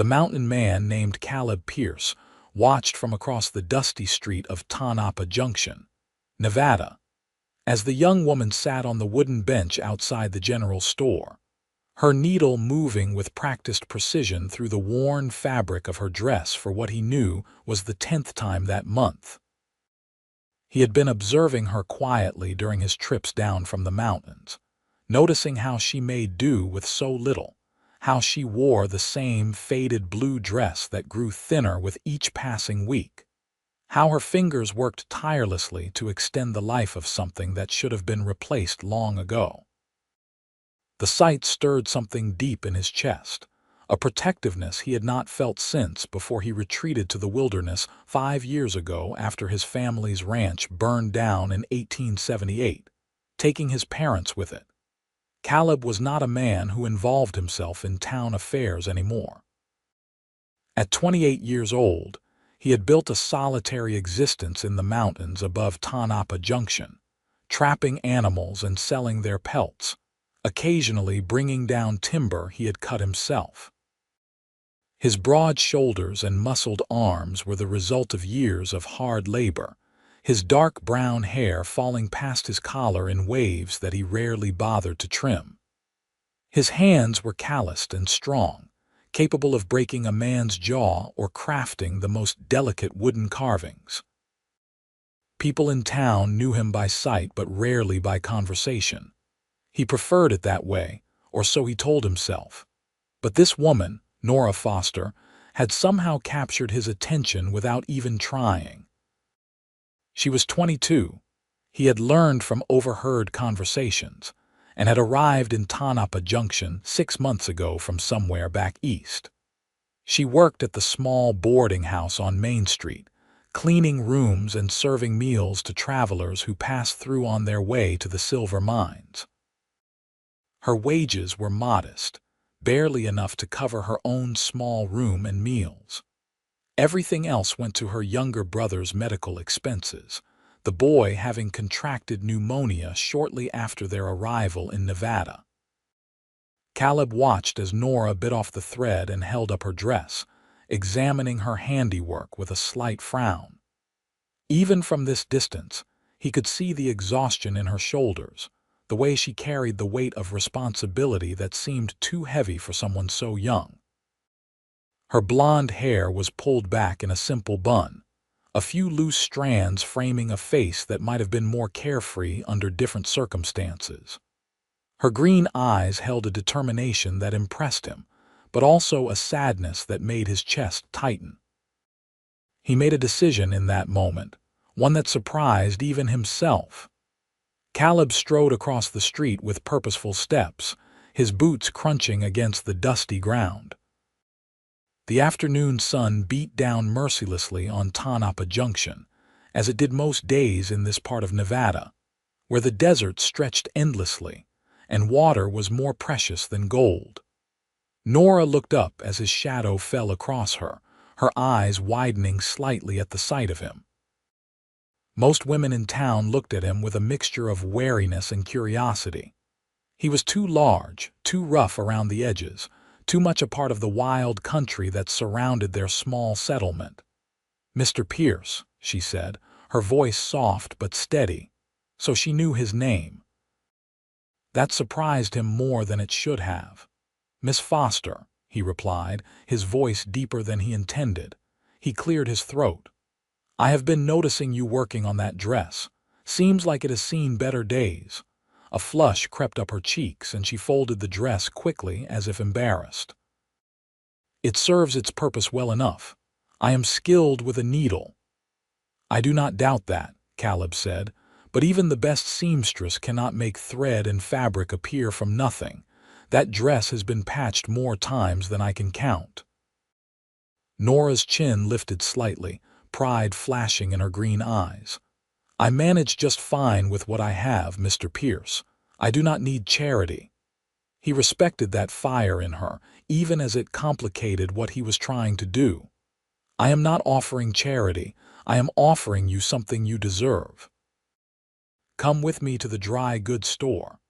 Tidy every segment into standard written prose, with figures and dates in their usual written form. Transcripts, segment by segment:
The mountain man named Caleb Pierce watched from across the dusty street of Tonopah Junction, Nevada, as the young woman sat on the wooden bench outside the general store, her needle moving with practiced precision through the worn fabric of her dress for what he knew was the 10th time that month. He had been observing her quietly during his trips down from the mountains, noticing how she made do with so little, how she wore the same faded blue dress that grew thinner with each passing week, how her fingers worked tirelessly to extend the life of something that should have been replaced long ago. The sight stirred something deep in his chest, a protectiveness he had not felt since before he retreated to the wilderness 5 years ago after his family's ranch burned down in 1878, taking his parents with it. Caleb was not a man who involved himself in town affairs anymore. At 28 years old, he had built a solitary existence in the mountains above Tonopah Junction, trapping animals and selling their pelts, occasionally bringing down timber he had cut himself. His broad shoulders and muscled arms were the result of years of hard labor, his dark brown hair falling past his collar in waves that he rarely bothered to trim. His hands were calloused and strong, capable of breaking a man's jaw or crafting the most delicate wooden carvings. People in town knew him by sight but rarely by conversation. He preferred it that way, or so he told himself. But this woman, Nora Foster, had somehow captured his attention without even trying. She was 22. He had learned from overheard conversations, and had arrived in Tonopah Junction 6 months ago from somewhere back east. She worked at the small boarding house on Main Street, cleaning rooms and serving meals to travelers who passed through on their way to the silver mines. Her wages were modest, barely enough to cover her own small room and meals. Everything else went to her younger brother's medical expenses, the boy having contracted pneumonia shortly after their arrival in Nevada. Caleb watched as Nora bit off the thread and held up her dress, examining her handiwork with a slight frown. Even from this distance, he could see the exhaustion in her shoulders, the way she carried the weight of responsibility that seemed too heavy for someone so young. Her blonde hair was pulled back in a simple bun, a few loose strands framing a face that might have been more carefree under different circumstances. Her green eyes held a determination that impressed him, but also a sadness that made his chest tighten. He made a decision in that moment, one that surprised even himself. Caleb strode across the street with purposeful steps, his boots crunching against the dusty ground. The afternoon sun beat down mercilessly on Tonopah Junction, as it did most days in this part of Nevada, where the desert stretched endlessly, and water was more precious than gold. Nora looked up as his shadow fell across her, her eyes widening slightly at the sight of him. Most women in town looked at him with a mixture of wariness and curiosity. He was too large, too rough around the edges, too much a part of the wild country that surrounded their small settlement. "Mr. Pierce," she said, her voice soft but steady, so she knew his name. That surprised him more than it should have. "Miss Foster," he replied, his voice deeper than he intended. He cleared his throat. "I have been noticing you working on that dress. Seems like it has seen better days." A flush crept up her cheeks, and she folded the dress quickly as if embarrassed. "It serves its purpose well enough. I am skilled with a needle." "I do not doubt that," Caleb said, "but even the best seamstress cannot make thread and fabric appear from nothing. That dress has been patched more times than I can count." Nora's chin lifted slightly, pride flashing in her green eyes. "I manage just fine with what I have, Mr. Pierce. I do not need charity." He respected that fire in her, even as it complicated what he was trying to do. "I am not offering charity. I am offering you something you deserve. Come with me to the dry goods store."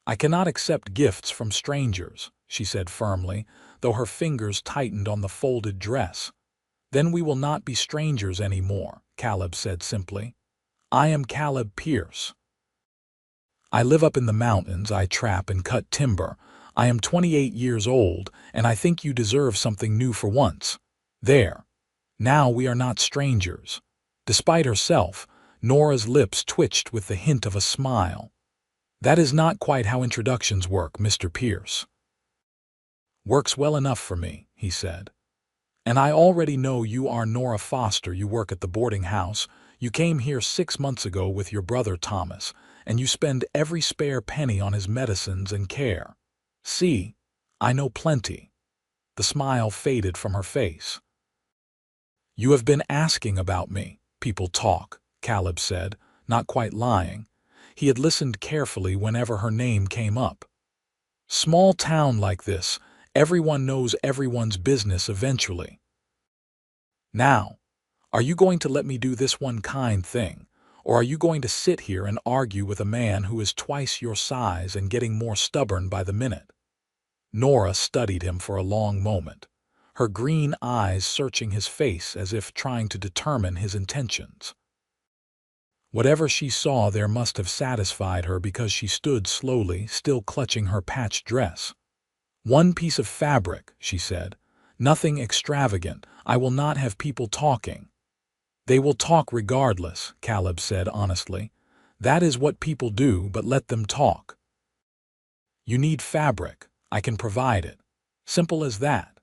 "I cannot accept gifts from strangers," she said firmly, though her fingers tightened on the folded dress. "Then we will not be strangers anymore," Caleb said simply. "I am Caleb Pierce. I live up in the mountains, I trap and cut timber. I am 28 years old, and I think you deserve something new for once. There. Now we are not strangers." Despite herself, Nora's lips twitched with the hint of a smile. "That is not quite how introductions work, Mr. Pierce." "Works well enough for me," he said. "And I already know you are Nora Foster. You work at the boarding house. You came here 6 months ago with your brother Thomas, and you spend every spare penny on his medicines and care. See, I know plenty." The smile faded from her face. "You have been asking about me. People talk," Caleb said, not quite lying. He had listened carefully whenever her name came up. "Small town like this, everyone knows everyone's business eventually. Now, are you going to let me do this one kind thing, or are you going to sit here and argue with a man who is twice your size and getting more stubborn by the minute?" Nora studied him for a long moment, her green eyes searching his face as if trying to determine his intentions. Whatever she saw there must have satisfied her because she stood slowly, still clutching her patched dress. "One piece of fabric," she said. "Nothing extravagant. I will not have people talking." "They will talk regardless," Caleb said honestly. "That is what people do, but let them talk. You need fabric. I can provide it. Simple as that."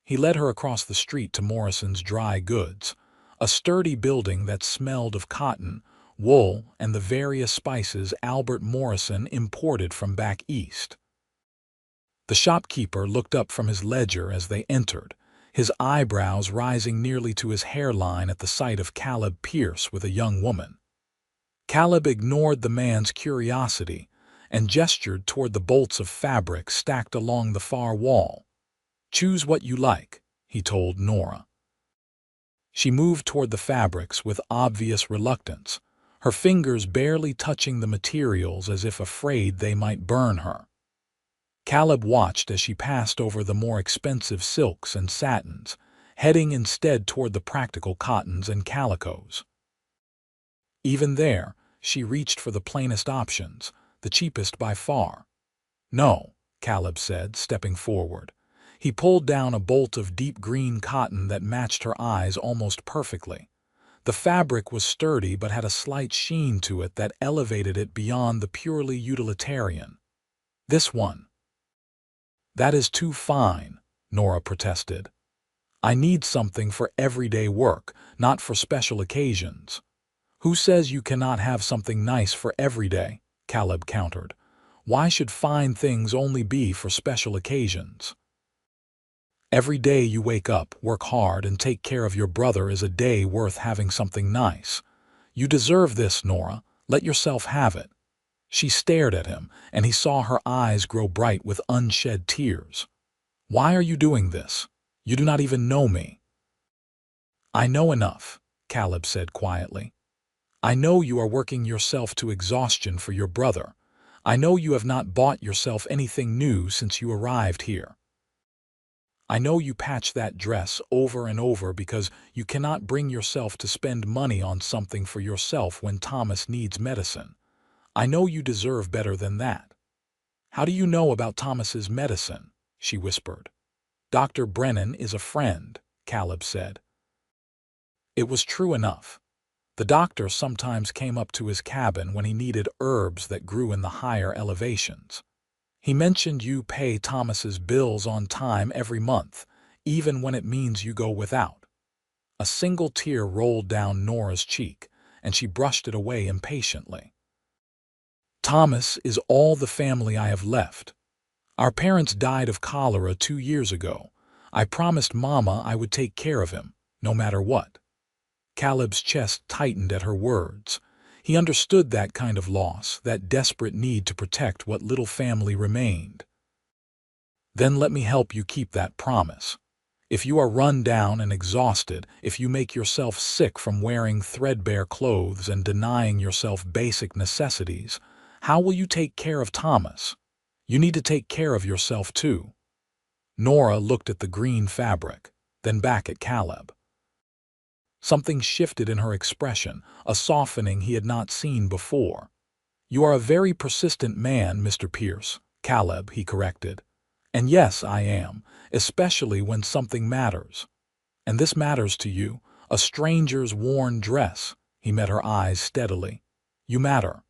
He led her across the street to Morrison's Dry Goods, a sturdy building that smelled of cotton, wool, and the various spices Albert Morrison imported from back east. The shopkeeper looked up from his ledger as they entered, his eyebrows rising nearly to his hairline at the sight of Caleb Pierce with a young woman. Caleb ignored the man's curiosity and gestured toward the bolts of fabric stacked along the far wall. "Choose what you like," he told Nora. She moved toward the fabrics with obvious reluctance, her fingers barely touching the materials as if afraid they might burn her. Caleb watched as she passed over the more expensive silks and satins, heading instead toward the practical cottons and calicos. Even there, she reached for the plainest options, the cheapest by far. "No," Caleb said, stepping forward. He pulled down a bolt of deep green cotton that matched her eyes almost perfectly. The fabric was sturdy but had a slight sheen to it that elevated it beyond the purely utilitarian. "This one." "That is too fine," Nora protested. "I need something for everyday work, not for special occasions." "Who says you cannot have something nice for every day?" Caleb countered. "Why should fine things only be for special occasions? Every day you wake up, work hard, and take care of your brother is a day worth having something nice. You deserve this, Nora. Let yourself have it." She stared at him, and he saw her eyes grow bright with unshed tears. "Why are you doing this? You do not even know me." "I know enough," Caleb said quietly. "I know you are working yourself to exhaustion for your brother. I know you have not bought yourself anything new since you arrived here. I know you patch that dress over and over because you cannot bring yourself to spend money on something for yourself when Thomas needs medicine. I know you deserve better than that." "How do you know about Thomas's medicine?" she whispered. "Dr. Brennan is a friend," Caleb said. It was true enough. The doctor sometimes came up to his cabin when he needed herbs that grew in the higher elevations. "He mentioned you pay Thomas's bills on time every month, even when it means you go without." A single tear rolled down Nora's cheek, and she brushed it away impatiently. "Thomas is all the family I have left. Our parents died of cholera 2 years ago. I promised Mama I would take care of him, no matter what." Caleb's chest tightened at her words. He understood that kind of loss, that desperate need to protect what little family remained. "Then let me help you keep that promise. If you are run down and exhausted, if you make yourself sick from wearing threadbare clothes and denying yourself basic necessities, how will you take care of Thomas? You need to take care of yourself too." Nora looked at the green fabric, then back at Caleb. Something shifted in her expression, a softening he had not seen before. "You are a very persistent man, Mr. Pierce," Caleb, he corrected. "And yes, I am, especially when something matters. And this matters to you, a stranger's worn dress." He met her eyes steadily. "You matter.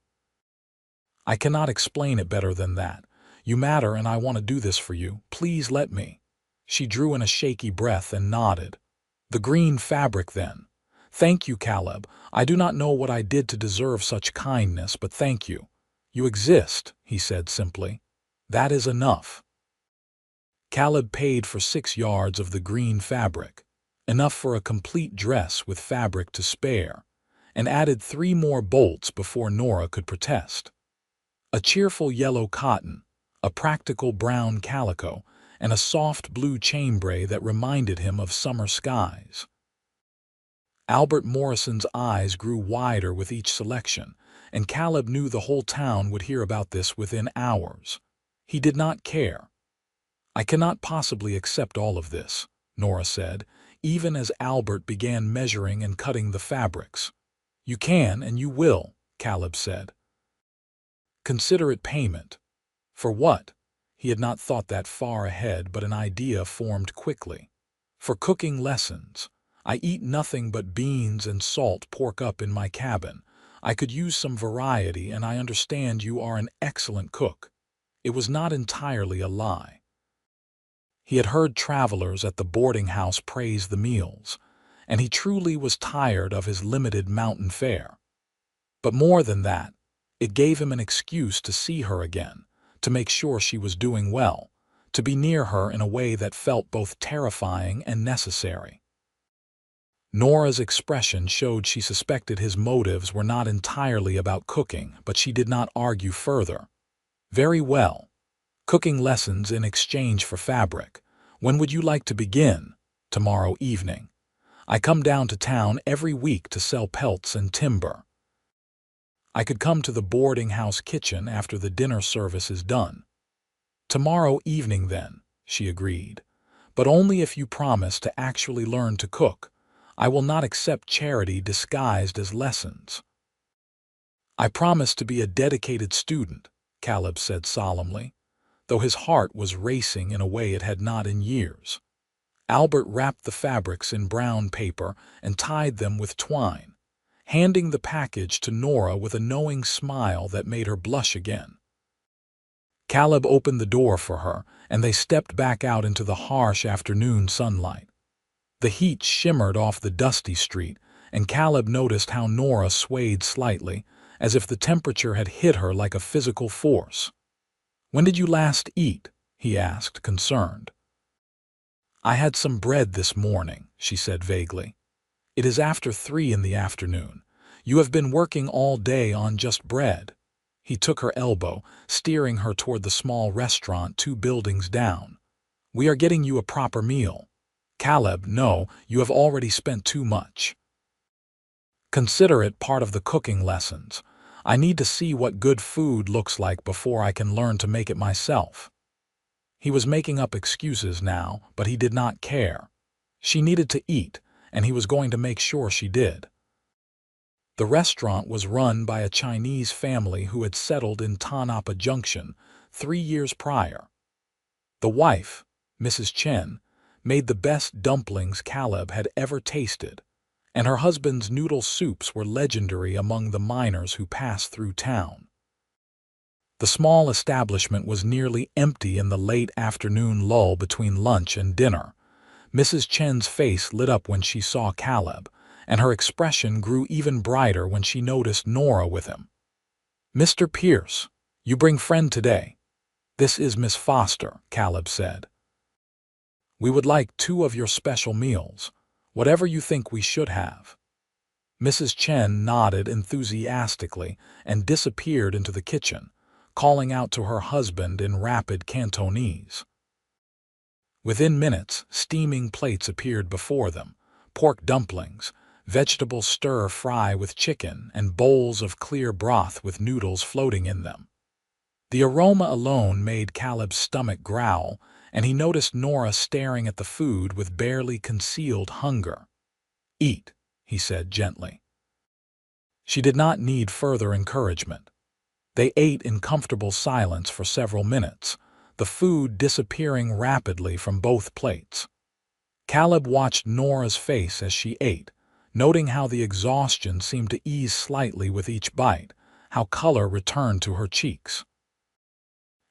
I cannot explain it better than that. You matter, and I want to do this for you. Please let me." She drew in a shaky breath and nodded. "The green fabric, then." "Thank you, Caleb. I do not know what I did to deserve such kindness, but thank you. You exist," he said simply. "That is enough." Caleb paid for 6 yards of the green fabric, enough for a complete dress with fabric to spare, and added 3 more bolts before Nora could protest. A cheerful yellow cotton, a practical brown calico, and a soft blue chambray that reminded him of summer skies. Albert Morrison's eyes grew wider with each selection, and Caleb knew the whole town would hear about this within hours. He did not care. "I cannot possibly accept all of this," Nora said, even as Albert began measuring and cutting the fabrics. "You can and you will," Caleb said. "Consider it payment." "For what?" He had not thought that far ahead, but an idea formed quickly. "For cooking lessons. I eat nothing but beans and salt pork up in my cabin. I could use some variety, and I understand you are an excellent cook." It was not entirely a lie. He had heard travelers at the boarding house praise the meals, and he truly was tired of his limited mountain fare. But more than that, it gave him an excuse to see her again, to make sure she was doing well, to be near her in a way that felt both terrifying and necessary. Nora's expression showed she suspected his motives were not entirely about cooking, but she did not argue further. "Very well. Cooking lessons in exchange for fabric. When would you like to begin?" "Tomorrow evening. I come down to town every week to sell pelts and timber. I could come to the boarding house kitchen after the dinner service is done." "Tomorrow evening, then," she agreed. "But only if you promise to actually learn to cook. I will not accept charity disguised as lessons." "I promise to be a dedicated student," Caleb said solemnly, though his heart was racing in a way it had not in years. Albert wrapped the fabrics in brown paper and tied them with twine, handing the package to Nora with a knowing smile that made her blush again. Caleb opened the door for her, and they stepped back out into the harsh afternoon sunlight. The heat shimmered off the dusty street, and Caleb noticed how Nora swayed slightly, as if the temperature had hit her like a physical force. "When did you last eat?" he asked, concerned. "I had some bread this morning," she said vaguely. "It is after 3 in the afternoon. You have been working all day on just bread." He took her elbow, steering her toward the small restaurant 2 buildings down. "We are getting you a proper meal." "Caleb, no, you have already spent too much. Consider it part of the cooking lessons. I need to see what good food looks like before I can learn to make it myself." He was making up excuses now, but he did not care. She needed to eat, and he was going to make sure she did. The restaurant was run by a Chinese family who had settled in Tanapa Junction 3 years prior. The wife, Mrs. Chen, made the best dumplings Caleb had ever tasted, and her husband's noodle soups were legendary among the miners who passed through town. The small establishment was nearly empty in the late afternoon lull between lunch and dinner. Mrs. Chen's face lit up when she saw Caleb, and her expression grew even brighter when she noticed Nora with him. "Mr. Pierce, you bring friend today." "This is Miss Foster," Caleb said. "We would like 2 of your special meals, whatever you think we should have." Mrs. Chen nodded enthusiastically and disappeared into the kitchen, calling out to her husband in rapid Cantonese. Within minutes, steaming plates appeared before them: pork dumplings, vegetable stir-fry with chicken, and bowls of clear broth with noodles floating in them. The aroma alone made Caleb's stomach growl, and he noticed Nora staring at the food with barely concealed hunger. "Eat," he said gently. She did not need further encouragement. They ate in comfortable silence for several minutes, the food disappearing rapidly from both plates. Caleb watched Nora's face as she ate, noting how the exhaustion seemed to ease slightly with each bite, how color returned to her cheeks.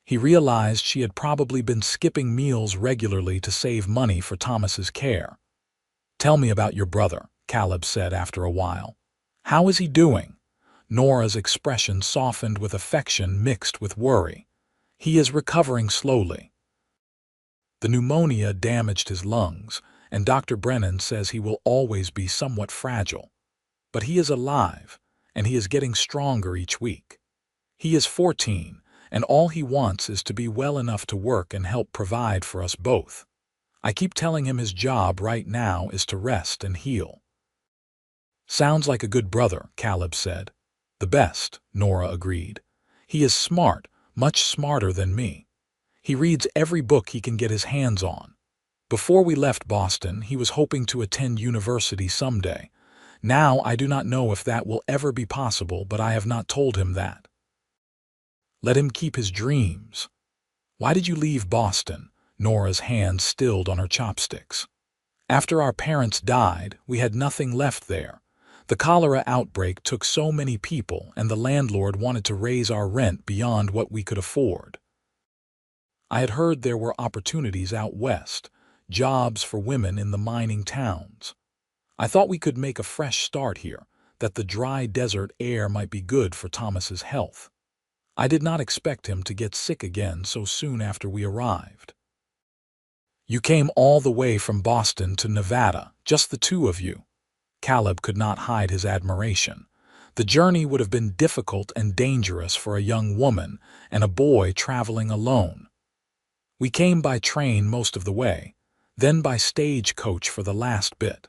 He realized she had probably been skipping meals regularly to save money for Thomas's care. "Tell me about your brother," Caleb said after a while. "How is he doing?" Nora's expression softened with affection mixed with worry. "He is recovering slowly. The pneumonia damaged his lungs, and Dr. Brennan says he will always be somewhat fragile. But he is alive, and he is getting stronger each week. He is 14, and all he wants is to be well enough to work and help provide for us both. I keep telling him his job right now is to rest and heal." "Sounds like a good brother," Caleb said. "The best," Nora agreed. "He is smart, much smarter than me. He reads every book he can get his hands on. Before we left Boston, he was hoping to attend university someday. Now I do not know if that will ever be possible, but I have not told him that." "Let him keep his dreams." "Why did you leave Boston?" Nora's hand stilled on her chopsticks. "After our parents died, we had nothing left there. The cholera outbreak took so many people, and the landlord wanted to raise our rent beyond what we could afford. I had heard there were opportunities out west, jobs for women in the mining towns. I thought we could make a fresh start here, that the dry desert air might be good for Thomas's health. I did not expect him to get sick again so soon after we arrived." "You came all the way from Boston to Nevada, just the two of you." Caleb could not hide his admiration. The journey would have been difficult and dangerous for a young woman and a boy traveling alone. "We came by train most of the way, then by stagecoach for the last bit.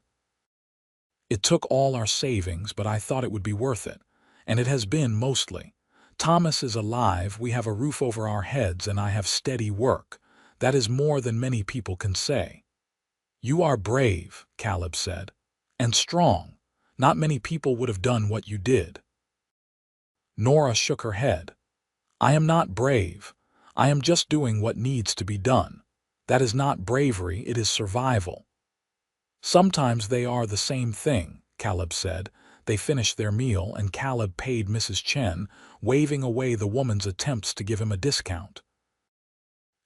It took all our savings, but I thought it would be worth it, and it has been mostly. Thomas is alive, we have a roof over our heads, and I have steady work. That is more than many people can say." "You are brave," Caleb said, "and strong. Not many people would have done what you did." Nora shook her head. "I am not brave. I am just doing what needs to be done. That is not bravery, it is survival." "Sometimes they are the same thing," Caleb said. They finished their meal, and Caleb paid Mrs. Chen, waving away the woman's attempts to give him a discount.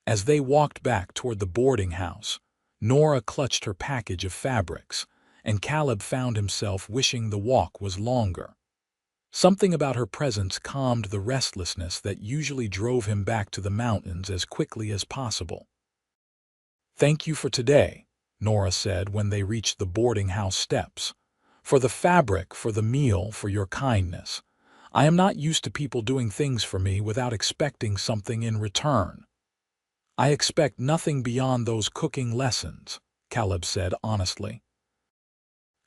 As they walked back toward the boarding house, Nora clutched her package of fabrics, and Caleb found himself wishing the walk was longer. Something about her presence calmed the restlessness that usually drove him back to the mountains as quickly as possible. "Thank you for today," Nora said when they reached the boarding house steps. "For the fabric, for the meal, for your kindness. I am not used to people doing things for me without expecting something in return." "I expect nothing beyond those cooking lessons," Caleb said honestly.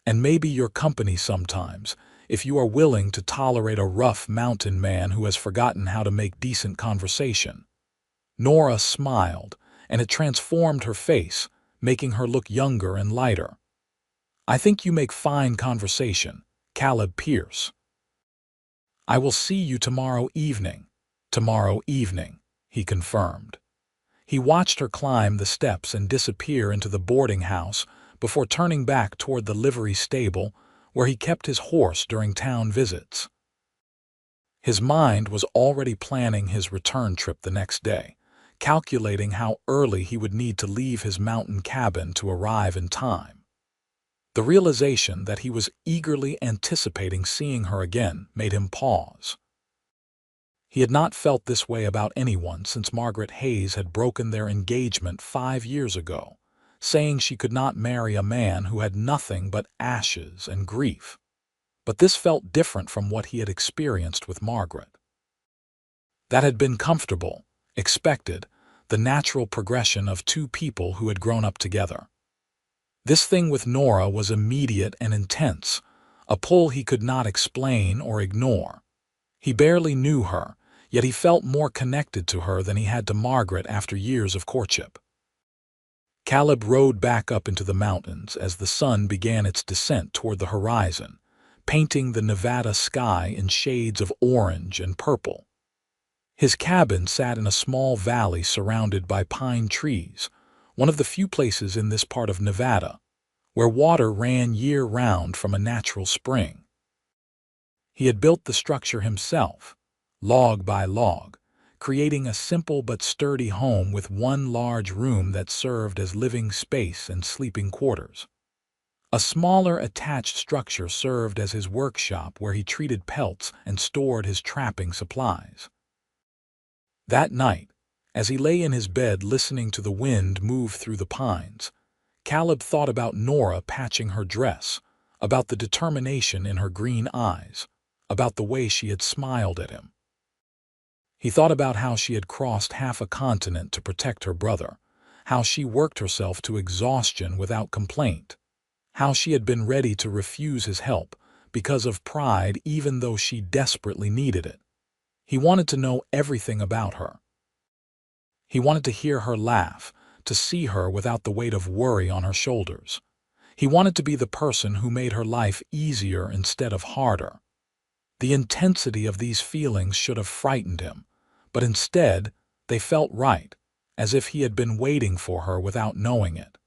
"And maybe your company sometimes, if you are willing to tolerate a rough mountain man who has forgotten how to make decent conversation." Nora smiled, and it transformed her face, making her look younger and lighter. "I think you make fine conversation, Caleb Pierce." "I will see you tomorrow evening." "Tomorrow evening," he confirmed. He watched her climb the steps and disappear into the boarding house before turning back toward the livery stable where he kept his horse during town visits. His mind was already planning his return trip the next day, calculating how early he would need to leave his mountain cabin to arrive in time. The realization that he was eagerly anticipating seeing her again made him pause. He had not felt this way about anyone since Margaret Hayes had broken their engagement 5 years ago, saying she could not marry a man who had nothing but ashes and grief. But this felt different from what he had experienced with Margaret. That had been comfortable, expected, the natural progression of two people who had grown up together. This thing with Nora was immediate and intense, a pull he could not explain or ignore. He barely knew her, yet he felt more connected to her than he had to Margaret after years of courtship. Caleb rode back up into the mountains as the sun began its descent toward the horizon, painting the Nevada sky in shades of orange and purple. His cabin sat in a small valley surrounded by pine trees, one of the few places in this part of Nevada where water ran year-round from a natural spring. He had built the structure himself, log by log, creating a simple but sturdy home with one large room that served as living space and sleeping quarters. A smaller attached structure served as his workshop where he treated pelts and stored his trapping supplies. That night, as he lay in his bed listening to the wind move through the pines, Caleb thought about Nora patching her dress, about the determination in her green eyes, about the way she had smiled at him. He thought about how she had crossed half a continent to protect her brother, how she worked herself to exhaustion without complaint, how she had been ready to refuse his help because of pride even though she desperately needed it. He wanted to know everything about her. He wanted to hear her laugh, to see her without the weight of worry on her shoulders. He wanted to be the person who made her life easier instead of harder. The intensity of these feelings should have frightened him, but instead they felt right, as if he had been waiting for her without knowing it.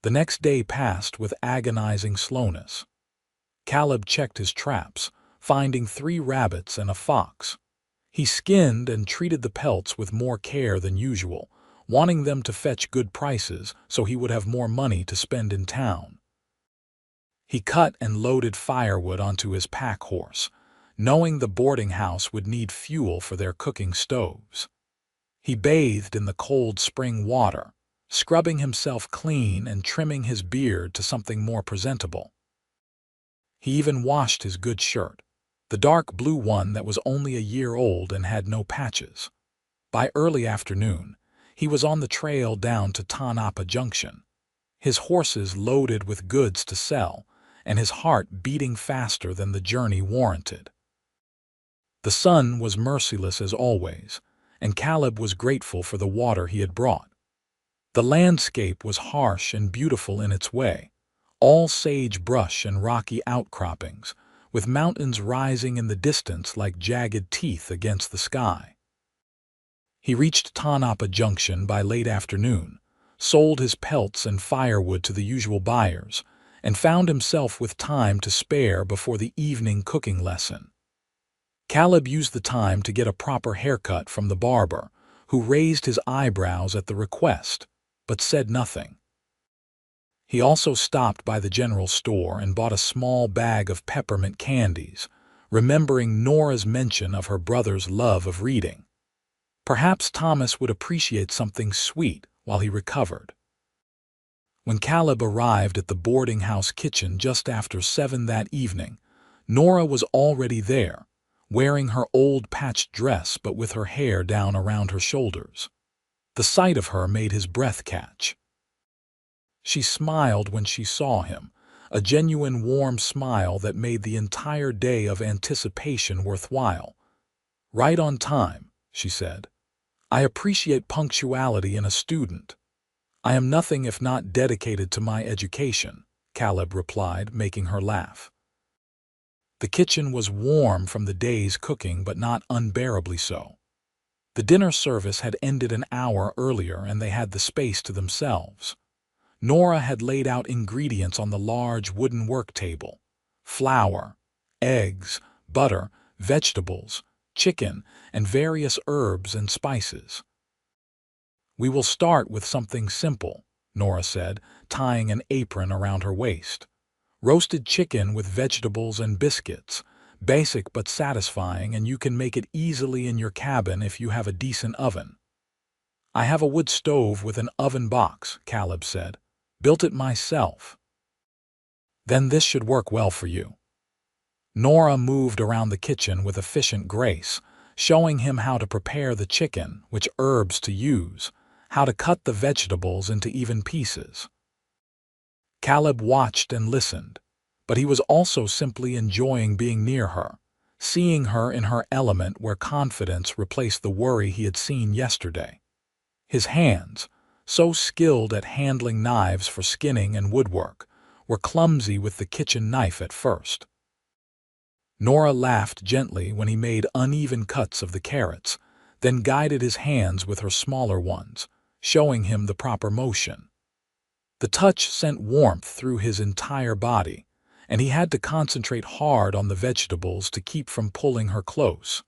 The next day passed with agonizing slowness. Caleb checked his traps, finding 3 rabbits and a fox. He skinned and treated the pelts with more care than usual, wanting them to fetch good prices so he would have more money to spend in town. He cut and loaded firewood onto his pack horse, knowing the boarding house would need fuel for their cooking stoves. He bathed in the cold spring water, scrubbing himself clean and trimming his beard to something more presentable. He even washed his good shirt, the dark blue one that was only a year old and had no patches. By early afternoon, he was on the trail down to Tonopah Junction, his horses loaded with goods to sell, and his heart beating faster than the journey warranted. The sun was merciless as always, and Caleb was grateful for the water he had brought. The landscape was harsh and beautiful in its way, all sagebrush and rocky outcroppings, with mountains rising in the distance like jagged teeth against the sky. He reached Tonopah Junction by late afternoon, sold his pelts and firewood to the usual buyers, and found himself with time to spare before the evening cooking lesson. Caleb used the time to get a proper haircut from the barber, who raised his eyebrows at the request, but said nothing. He also stopped by the general store and bought a small bag of peppermint candies, remembering Nora's mention of her brother's love of reading. Perhaps Thomas would appreciate something sweet while he recovered. When Caleb arrived at the boarding house kitchen just after 7 that evening, Nora was already there, wearing her old patched dress but with her hair down around her shoulders. The sight of her made his breath catch. She smiled when she saw him, a genuine warm smile that made the entire day of anticipation worthwhile. "Right on time," she said. "I appreciate punctuality in a student." "I am nothing if not dedicated to my education," Caleb replied, making her laugh. The kitchen was warm from the day's cooking, but not unbearably so. The dinner service had ended an hour earlier and they had the space to themselves. Nora had laid out ingredients on the large wooden work table: flour, eggs, butter, vegetables, chicken, and various herbs and spices. "We will start with something simple," Nora said, tying an apron around her waist. "Roasted chicken with vegetables and biscuits, basic but satisfying, and you can make it easily in your cabin if you have a decent oven." "I have a wood stove with an oven box," Caleb said. "Built it myself." "Then this should work well for you." Nora moved around the kitchen with efficient grace, showing him how to prepare the chicken, which herbs to use, how to cut the vegetables into even pieces. Caleb watched and listened, but he was also simply enjoying being near her, seeing her in her element where confidence replaced the worry he had seen yesterday. His hands, so skilled at handling knives for skinning and woodwork, were clumsy with the kitchen knife at first. Nora laughed gently when he made uneven cuts of the carrots, then guided his hands with her smaller ones, showing him the proper motion. The touch sent warmth through his entire body, and he had to concentrate hard on the vegetables to keep from pulling her close.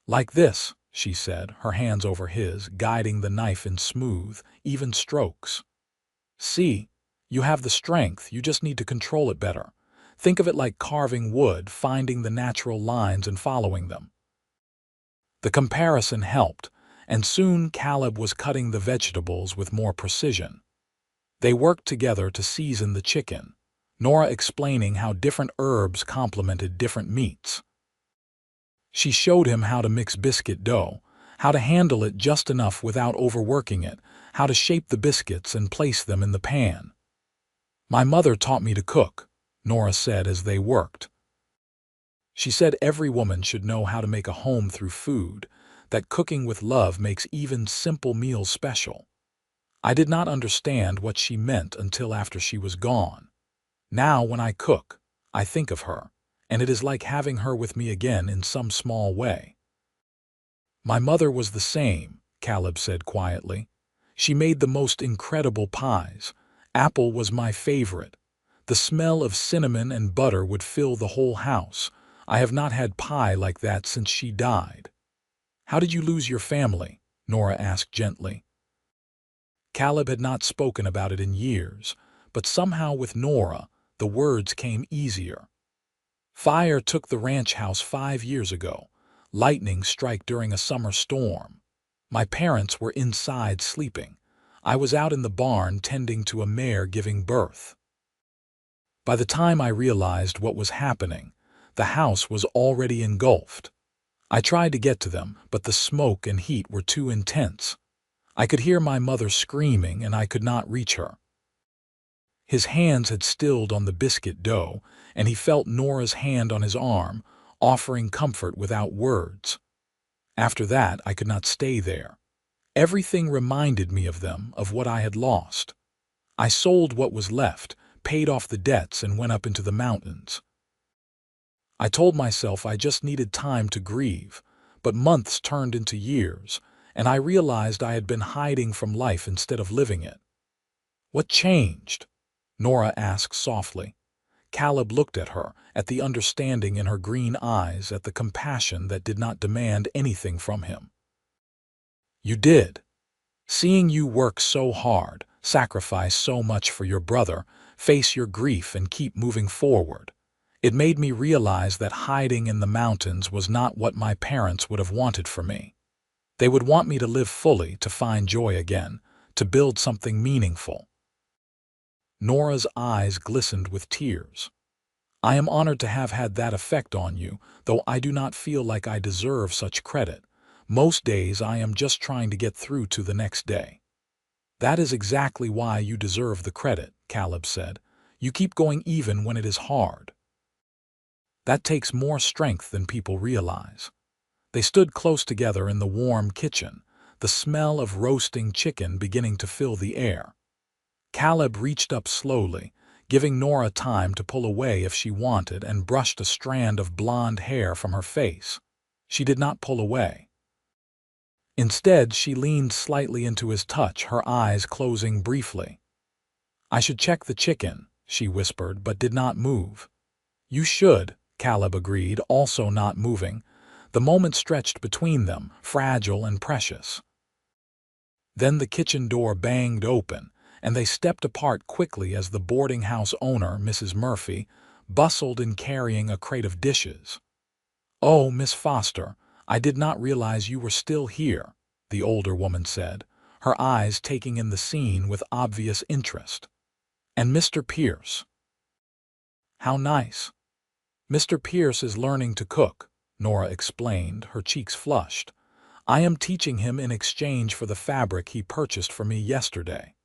"Like this," she said, her hands over his, guiding the knife in smooth, even strokes. "See, you have the strength, you just need to control it better. Think of it like carving wood, finding the natural lines and following them." The comparison helped, and soon Caleb was cutting the vegetables with more precision. They worked together to season the chicken, Nora explaining how different herbs complemented different meats. She showed him how to mix biscuit dough, how to handle it just enough without overworking it, how to shape the biscuits and place them in the pan. "My mother taught me to cook," Nora said as they worked. She said every woman should know how to make a home through food, that cooking with love makes even simple meals special. I did not understand what she meant until after she was gone. Now when I cook, I think of her, and it is like having her with me again in some small way. "My mother was the same," Caleb said quietly. "She made the most incredible pies. Apple was my favorite. The smell of cinnamon and butter would fill the whole house. I have not had pie like that since she died." "How did you lose your family?" Nora asked gently. Caleb had not spoken about it in years, but somehow with Nora, the words came easier. "Fire took the ranch house 5 years ago. Lightning struck during a summer storm. My parents were inside sleeping. I was out in the barn tending to a mare giving birth. By the time I realized what was happening, the house was already engulfed. I tried to get to them, but the smoke and heat were too intense. I could hear my mother screaming, and I could not reach her." His hands had stilled on the biscuit dough, and he felt Nora's hand on his arm, offering comfort without words. "After that, I could not stay there. Everything reminded me of them, of what I had lost. I sold what was left, paid off the debts, and went up into the mountains. I told myself I just needed time to grieve, but months turned into years, and I realized I had been hiding from life instead of living it." "What changed?" Nora asked softly. Caleb looked at her, at the understanding in her green eyes, at the compassion that did not demand anything from him. "You did. Seeing you work so hard, sacrifice so much for your brother, face your grief and keep moving forward. It made me realize that hiding in the mountains was not what my parents would have wanted for me. They would want me to live fully, to find joy again, to build something meaningful." Nora's eyes glistened with tears. "I am honored to have had that effect on you, though I do not feel like I deserve such credit. Most days I am just trying to get through to the next day." "That is exactly why you deserve the credit," Caleb said. "You keep going even when it is hard. That takes more strength than people realize." They stood close together in the warm kitchen, the smell of roasting chicken beginning to fill the air. Caleb reached up slowly, giving Nora time to pull away if she wanted, and brushed a strand of blonde hair from her face. She did not pull away. Instead, she leaned slightly into his touch, her eyes closing briefly. "I should check the chicken," she whispered, but did not move. "You should," Caleb agreed, also not moving. The moment stretched between them, fragile and precious. Then the kitchen door banged open, and they stepped apart quickly as the boarding house owner, Mrs. Murphy, bustled in carrying a crate of dishes. "Oh, Miss Foster, I did not realize you were still here," the older woman said, her eyes taking in the scene with obvious interest. "And Mr. Pierce." "How nice." "Mr. Pierce is learning to cook," Nora explained, her cheeks flushed. "I am teaching him in exchange for the fabric he purchased for me yesterday."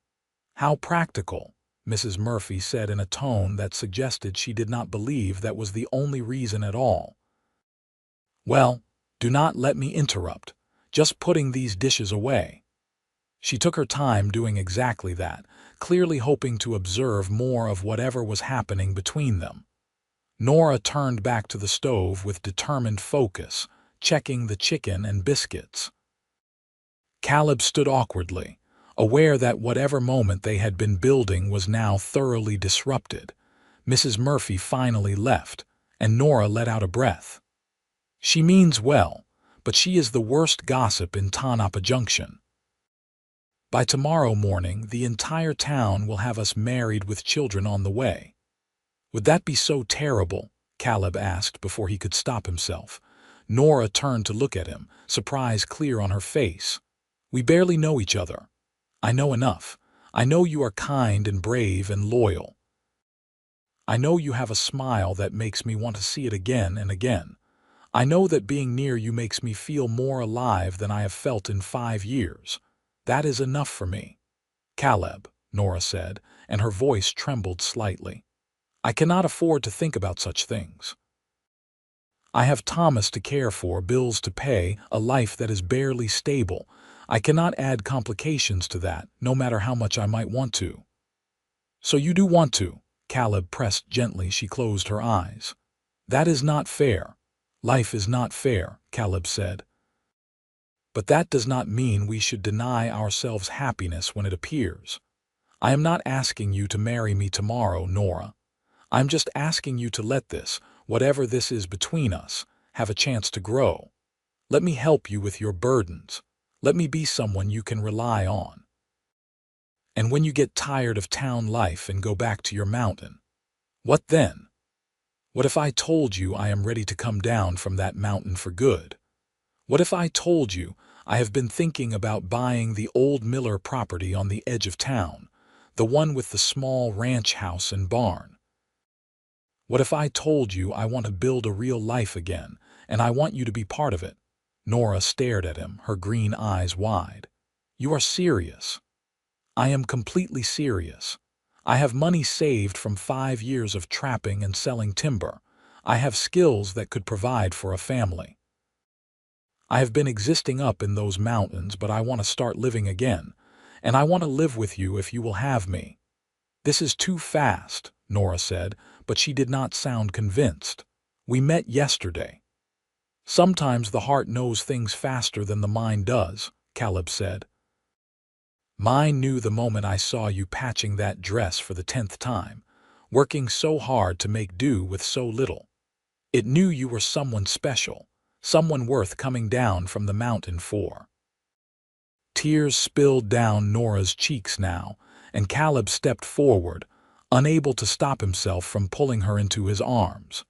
"How practical," Mrs. Murphy said in a tone that suggested she did not believe that was the only reason at all. "Well, do not let me interrupt. Just putting these dishes away." She took her time doing exactly that, clearly hoping to observe more of whatever was happening between them. Nora turned back to the stove with determined focus, checking the chicken and biscuits. Caleb stood awkwardly, aware that whatever moment they had been building was now thoroughly disrupted. Mrs. Murphy finally left, and Nora let out a breath. She means well, but she is the worst gossip in Tanapa Junction. By tomorrow morning, the entire town will have us married with children on the way. Would that be so terrible? Caleb asked before he could stop himself. Nora turned to look at him, surprise clear on her face. We barely know each other. I know enough. I know you are kind and brave and loyal. I know you have a smile that makes me want to see it again and again. I know that being near you makes me feel more alive than I have felt in 5 years. That is enough for me. Caleb, Nora said, and her voice trembled slightly. I cannot afford to think about such things. I have Thomas to care for, bills to pay, a life that is barely stable. I cannot add complications to that, no matter how much I might want to. So you do want to? Caleb pressed gently. She closed her eyes. That is not fair. Life is not fair, Caleb said. But that does not mean we should deny ourselves happiness when it appears. I am not asking you to marry me tomorrow, Nora. I'm just asking you to let this, whatever this is between us, have a chance to grow. Let me help you with your burdens. Let me be someone you can rely on. And when you get tired of town life and go back to your mountain, what then? What if I told you I am ready to come down from that mountain for good? What if I told you I have been thinking about buying the old Miller property on the edge of town, the one with the small ranch house and barn? What if I told you I want to build a real life again, and I want you to be part of it? Nora stared at him, her green eyes wide. You are serious. I am completely serious. I have money saved from 5 years of trapping and selling timber. I have skills that could provide for a family. I have been existing up in those mountains, but I want to start living again, and I want to live with you if you will have me. This is too fast, Nora said, but she did not sound convinced. We met yesterday. Sometimes the heart knows things faster than the mind does, Caleb said. Mine knew the moment I saw you patching that dress for the 10th time, working so hard to make do with so little. It knew you were someone special, someone worth coming down from the mountain for. Tears spilled down Nora's cheeks now, and Caleb stepped forward, unable to stop himself from pulling her into his arms.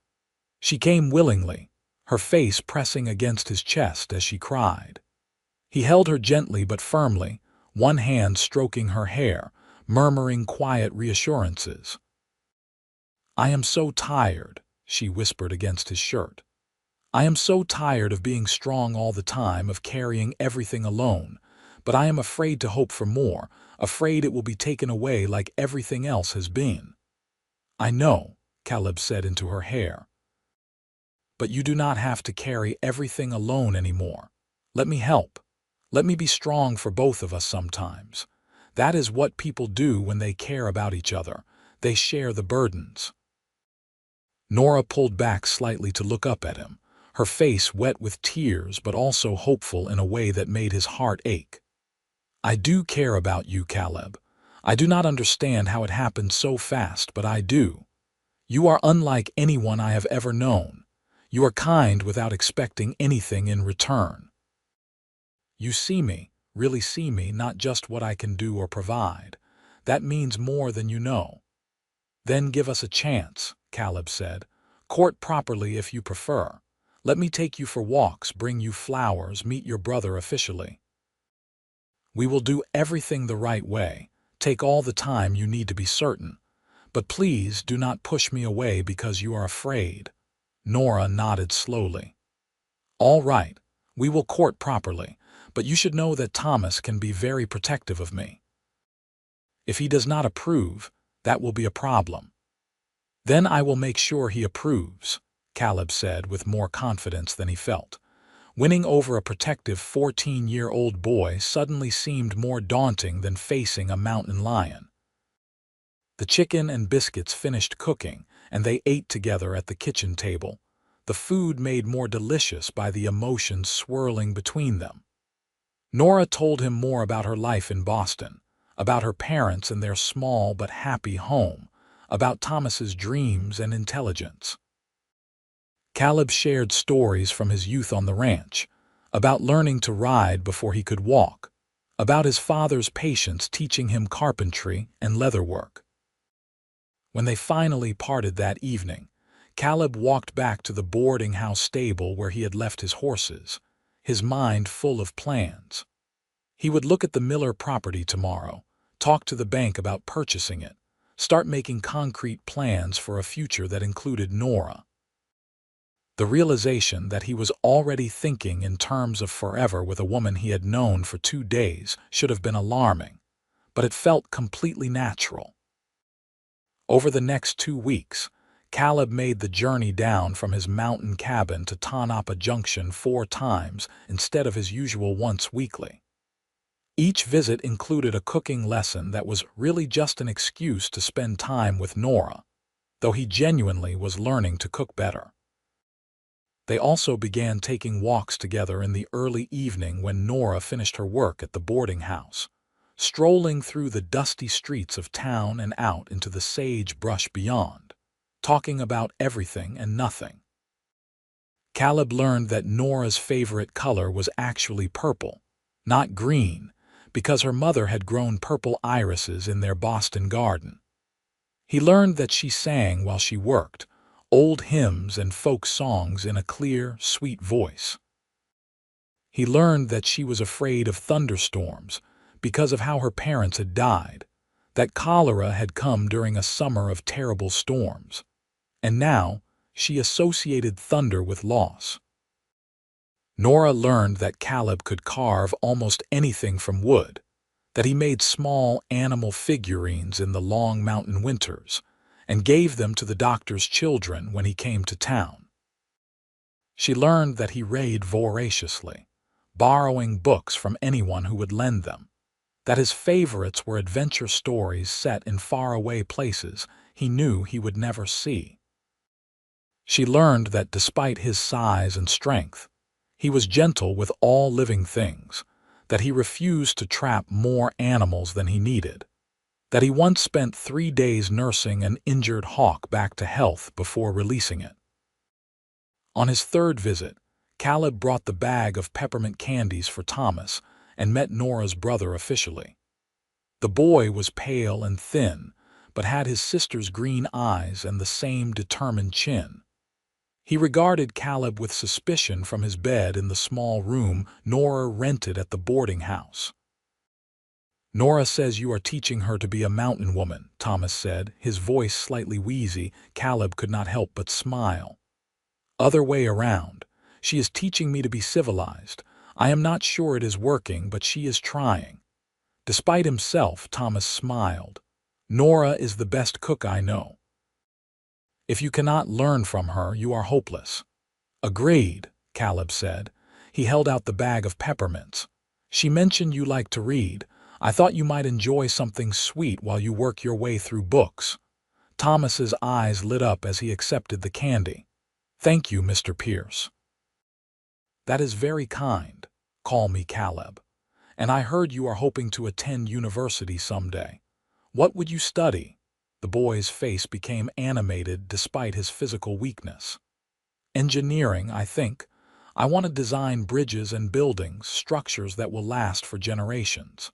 She came willingly, her face pressing against his chest as she cried. He held her gently but firmly, one hand stroking her hair, murmuring quiet reassurances. I am so tired, she whispered against his shirt. I am so tired of being strong all the time, of carrying everything alone, but I am afraid to hope for more, afraid it will be taken away like everything else has been. I know, Caleb said into her hair. But you do not have to carry everything alone anymore. Let me help. Let me be strong for both of us sometimes. That is what people do when they care about each other. They share the burdens. Nora pulled back slightly to look up at him, her face wet with tears but also hopeful in a way that made his heart ache. I do care about you, Caleb. I do not understand how it happened so fast, but I do. You are unlike anyone I have ever known. You are kind without expecting anything in return. You see me, really see me, not just what I can do or provide. That means more than you know. Then give us a chance, Caleb said. Court properly if you prefer. Let me take you for walks, bring you flowers, meet your brother officially. We will do everything the right way. Take all the time you need to be certain. But please do not push me away because you are afraid. Nora nodded slowly. All right, we will court properly, but you should know that Thomas can be very protective of me. If he does not approve, that will be a problem. Then I will make sure he approves, Caleb said with more confidence than he felt. Winning over a protective 14-year-old boy suddenly seemed more daunting than facing a mountain lion. The chicken and biscuits finished cooking, and they ate together at the kitchen table, the food made more delicious by the emotions swirling between them. Nora told him more about her life in Boston, about her parents and their small but happy home, about Thomas's dreams and intelligence. Caleb shared stories from his youth on the ranch, about learning to ride before he could walk, about his father's patience teaching him carpentry and leatherwork. When they finally parted that evening, Caleb walked back to the boarding house stable where he had left his horses, his mind full of plans. He would look at the Miller property tomorrow, talk to the bank about purchasing it, start making concrete plans for a future that included Nora. The realization that he was already thinking in terms of forever with a woman he had known for 2 days should have been alarming, but it felt completely natural. Over the next 2 weeks, Caleb made the journey down from his mountain cabin to Tonopah Junction 4 times instead of his usual once weekly. Each visit included a cooking lesson that was really just an excuse to spend time with Nora, though he genuinely was learning to cook better. They also began taking walks together in the early evening when Nora finished her work at the boarding house, strolling through the dusty streets of town and out into the sagebrush beyond, talking about everything and nothing. Caleb learned that Nora's favorite color was actually purple, not green, because her mother had grown purple irises in their Boston garden. He learned that she sang while she worked, old hymns and folk songs in a clear, sweet voice. He learned that she was afraid of thunderstorms because of how her parents had died, that cholera had come during a summer of terrible storms, and now she associated thunder with loss. Nora learned that Caleb could carve almost anything from wood, that he made small animal figurines in the long mountain winters, and gave them to the doctor's children when he came to town. She learned that he read voraciously, borrowing books from anyone who would lend them, that his favorites were adventure stories set in faraway places he knew he would never see. She learned that despite his size and strength, he was gentle with all living things, that he refused to trap more animals than he needed, that he once spent 3 days nursing an injured hawk back to health before releasing it. On his 3rd visit, Caleb brought the bag of peppermint candies for Thomas and met Nora's brother officially. The boy was pale and thin, but had his sister's green eyes and the same determined chin. He regarded Caleb with suspicion from his bed in the small room Nora rented at the boarding house. "Nora says you are teaching her to be a mountain woman," Thomas said, his voice slightly wheezy. Caleb could not help but smile. "Other way around. She is teaching me to be civilized. I am not sure it is working, but she is trying." Despite himself, Thomas smiled. "Nora is the best cook I know. If you cannot learn from her, you are hopeless." "Agreed," Caleb said. He held out the bag of peppermints. "She mentioned you like to read. I thought you might enjoy something sweet while you work your way through books." Thomas's eyes lit up as he accepted the candy. "Thank you, Mr. Pierce." "That is very kind. Call me Caleb. And I heard you are hoping to attend university someday. What would you study?" The boy's face became animated despite his physical weakness. "Engineering, I think. I want to design bridges and buildings, structures that will last for generations."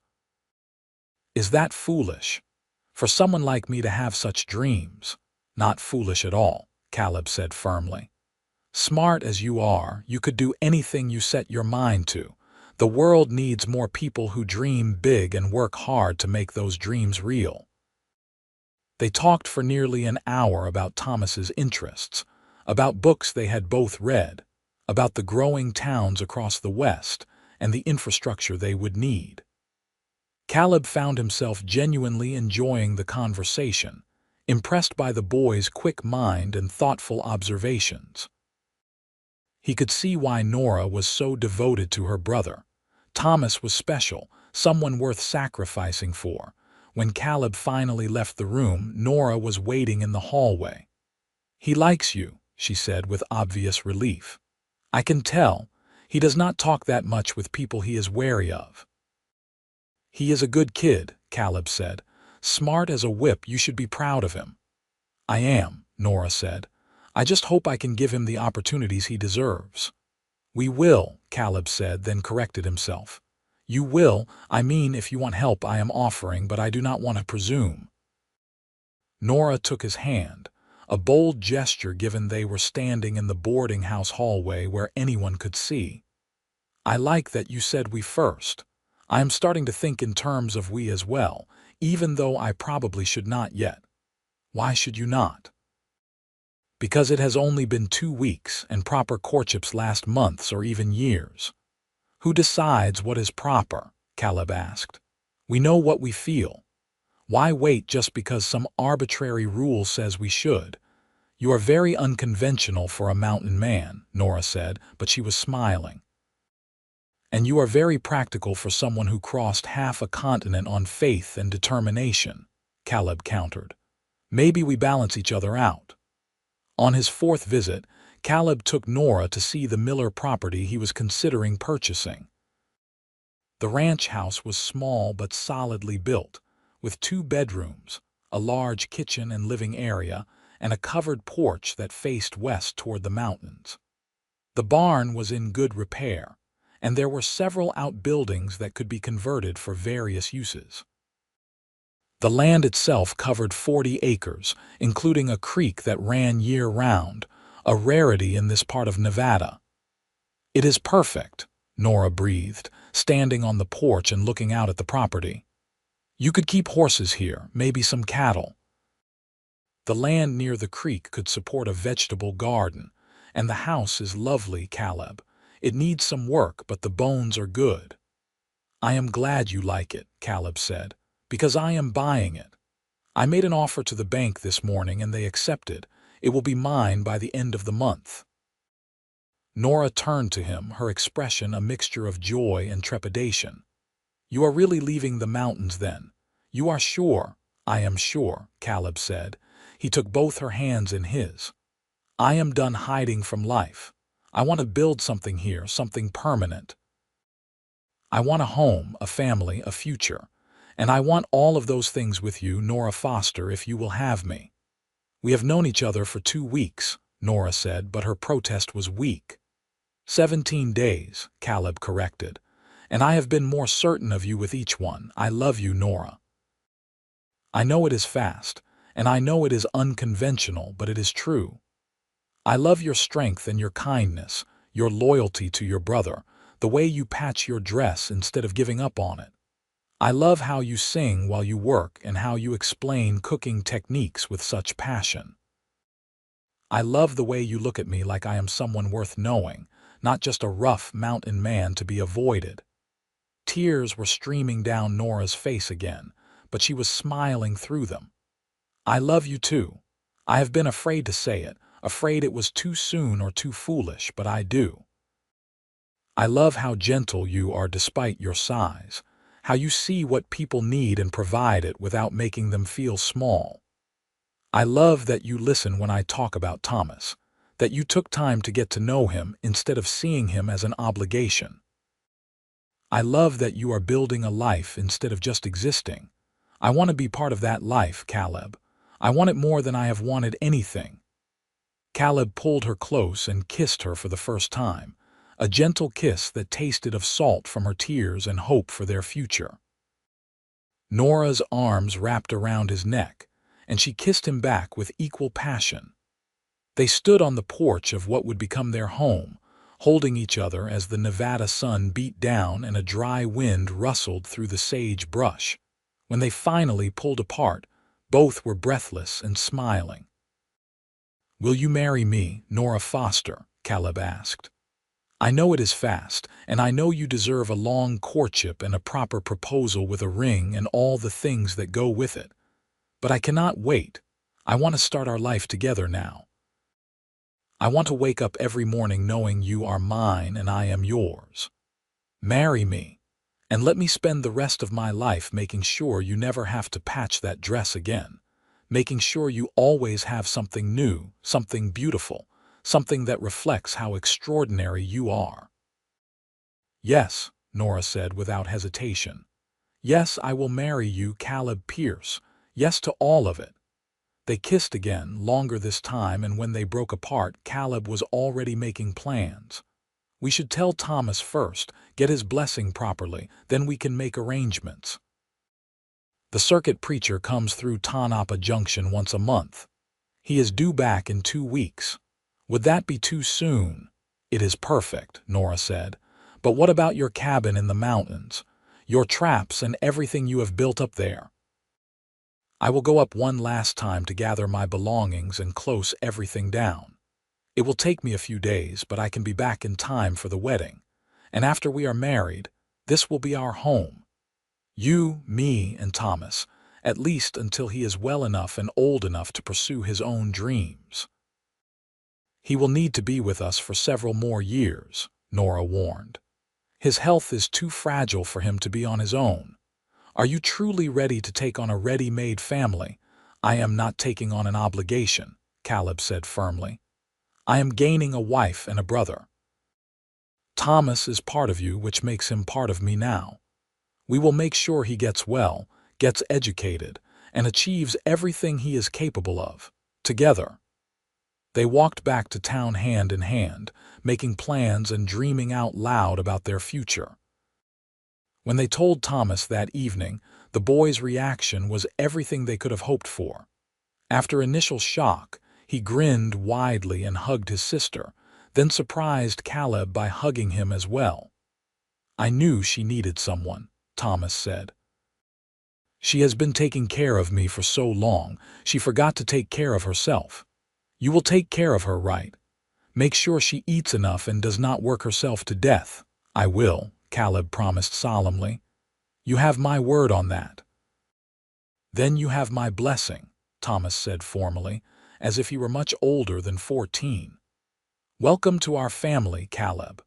"Is that foolish? For someone like me to have such dreams?" "Not foolish at all," Caleb said firmly. "Smart as you are, you could do anything you set your mind to. The world needs more people who dream big and work hard to make those dreams real." They talked for nearly an hour about Thomas's interests, about books they had both read, about the growing towns across the West and the infrastructure they would need. Caleb found himself genuinely enjoying the conversation, impressed by the boy's quick mind and thoughtful observations. He could see why Nora was so devoted to her brother. Thomas was special, someone worth sacrificing for. When Caleb finally left the room, Nora was waiting in the hallway. "He likes you," she said with obvious relief. "I can tell. He does not talk that much with people he is wary of." "He is a good kid," Caleb said. "Smart as a whip. You should be proud of him." "I am," Nora said. "I just hope I can give him the opportunities he deserves." "We will," Caleb said, then corrected himself. "You will, I mean if you want help I am offering, but I do not want to presume." Nora took his hand, a bold gesture given they were standing in the boarding house hallway where anyone could see. "I like that you said we first. I am starting to think in terms of we as well, even though I probably should not yet." "Why should you not?" "Because it has only been 2 weeks, and proper courtships last months or even years." "Who decides what is proper?" Caleb asked. "We know what we feel. Why wait just because some arbitrary rule says we should?" "You are very unconventional for a mountain man," Nora said, but she was smiling. "And you are very practical for someone who crossed half a continent on faith and determination," Caleb countered. "Maybe we balance each other out." On his 4th visit, Caleb took Nora to see the Miller property he was considering purchasing. The ranch house was small but solidly built, with 2 bedrooms, a large kitchen and living area, and a covered porch that faced west toward the mountains. The barn was in good repair, and there were several outbuildings that could be converted for various uses. The land itself covered 40 acres, including a creek that ran year-round, a rarity in this part of Nevada. "It is perfect," Nora breathed, standing on the porch and looking out at the property. "You could keep horses here, maybe some cattle." "The land near the creek could support a vegetable garden, and the house is lovely, Caleb. It needs some work, but the bones are good." "I am glad you like it," Caleb said, "because I am buying it. I made an offer to the bank this morning and they accepted. It will be mine by the end of the month." Nora turned to him, her expression a mixture of joy and trepidation. "You are really leaving the mountains then? You are sure?" "I am sure," Caleb said. He took both her hands in his. "I am done hiding from life. I want to build something here, something permanent. I want a home, a family, a future. And I want all of those things with you, Nora Foster, if you will have me." "We have known each other for 2 weeks, Nora said, but her protest was weak. 17 days, Caleb corrected. "And I have been more certain of you with each one. I love you, Nora. I know it is fast, and I know it is unconventional, but it is true. I love your strength and your kindness, your loyalty to your brother, the way you patch your dress instead of giving up on it. I love how you sing while you work and how you explain cooking techniques with such passion. I love the way you look at me like I am someone worth knowing, not just a rough mountain man to be avoided." Tears were streaming down Nora's face again, but she was smiling through them. "I love you too. I have been afraid to say it, afraid it was too soon or too foolish, but I do. I love how gentle you are despite your size, how you see what people need and provide it without making them feel small. I love that you listen when I talk about Thomas, that you took time to get to know him instead of seeing him as an obligation. I love that you are building a life instead of just existing. I want to be part of that life, Caleb. I want it more than I have wanted anything." Caleb pulled her close and kissed her for the first time, a gentle kiss that tasted of salt from her tears and hope for their future. Nora's arms wrapped around his neck, and she kissed him back with equal passion. They stood on the porch of what would become their home, holding each other as the Nevada sun beat down and a dry wind rustled through the sage brush. When they finally pulled apart, both were breathless and smiling. "Will you marry me, Nora Foster?" Caleb asked. "I know it is fast, and I know you deserve a long courtship and a proper proposal with a ring and all the things that go with it. But I cannot wait. I want to start our life together now." I want to wake up every morning knowing you are mine and I am yours. Marry me, and let me spend the rest of my life making sure you never have to patch that dress again, making sure you always have something new, something beautiful, something that reflects how extraordinary you are." "Yes," Nora said without hesitation. "Yes, I will marry you, Caleb Pierce. Yes to all of it." They kissed again, longer this time, and when they broke apart, Caleb was already making plans. "We should tell Thomas first, get his blessing properly, then we can make arrangements. The circuit preacher comes through Tanapa Junction once a month. He is due back in 2 weeks. Would that be too soon?" "It is perfect," Nora said. "But what about your cabin in the mountains? Your traps and everything you have built up there?" "I will go up one last time to gather my belongings and close everything down. It will take me a few days, but I can be back in time for the wedding. And after we are married, this will be our home. You, me, and Thomas, at least until he is well enough and old enough to pursue his own dreams." "He will need to be with us for several more years," Nora warned. "His health is too fragile for him to be on his own. Are you truly ready to take on a ready-made family?" "I am not taking on an obligation," Caleb said firmly. "I am gaining a wife and a brother. Thomas is part of you, which makes him part of me now. We will make sure he gets well, gets educated, and achieves everything he is capable of, together." They walked back to town hand in hand, making plans and dreaming out loud about their future. When they told Thomas that evening, the boy's reaction was everything they could have hoped for. After initial shock, he grinned widely and hugged his sister, then surprised Caleb by hugging him as well. "I knew she needed someone," Thomas said. "She has been taking care of me for so long, she forgot to take care of herself. You will take care of her, right? Make sure she eats enough and does not work herself to death." "I will," Caleb promised solemnly. "You have my word on that." "Then you have my blessing," Thomas said formally, as if he were much older than 14. "Welcome to our family, Caleb."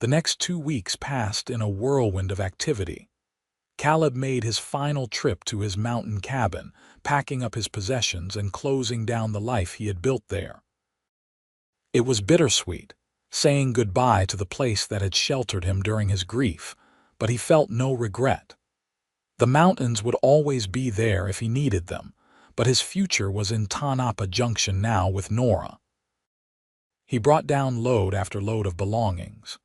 The next 2 weeks passed in a whirlwind of activity. Caleb made his final trip to his mountain cabin, packing up his possessions and closing down the life he had built there. It was bittersweet, saying goodbye to the place that had sheltered him during his grief, but he felt no regret. The mountains would always be there if he needed them, but his future was in Tanapa Junction now with Nora. He brought down load after load of belongings.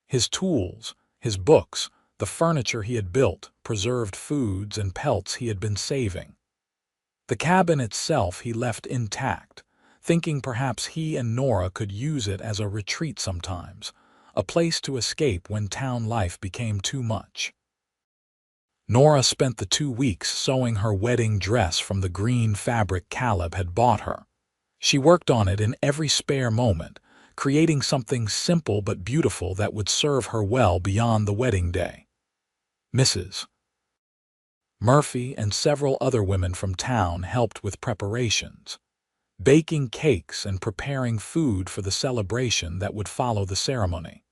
His tools, his books, the furniture he had built, preserved foods and pelts he had been saving. The cabin itself he left intact, thinking perhaps he and Nora could use it as a retreat sometimes, a place to escape when town life became too much. Nora spent the 2 weeks sewing her wedding dress from the green fabric Caleb had bought her. She worked on it in every spare moment, creating something simple but beautiful that would serve her well beyond the wedding day. Mrs. Murphy and several other women from town helped with preparations, baking cakes and preparing food for the celebration that would follow the ceremony.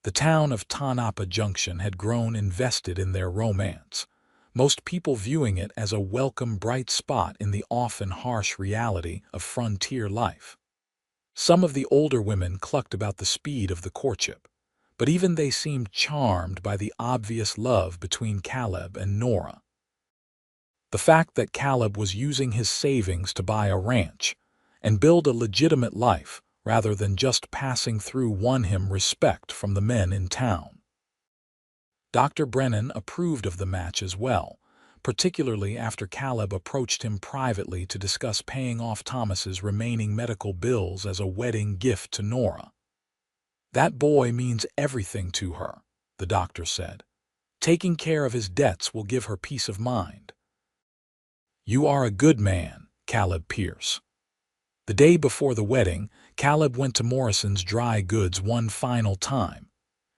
The town of Tanapa Junction had grown invested in their romance, most people viewing it as a welcome bright spot in the often harsh reality of frontier life. Some of the older women clucked about the speed of the courtship, but even they seemed charmed by the obvious love between Caleb and Nora. The fact that Caleb was using his savings to buy a ranch and build a legitimate life rather than just passing through won him respect from the men in town. Dr. Brennan approved of the match as well, particularly after Caleb approached him privately to discuss paying off Thomas's remaining medical bills as a wedding gift to Nora. "That boy means everything to her," the doctor said. "Taking care of his debts will give her peace of mind." "You are a good man, Caleb Pierce." The day before the wedding, Caleb went to Morrison's dry goods one final time.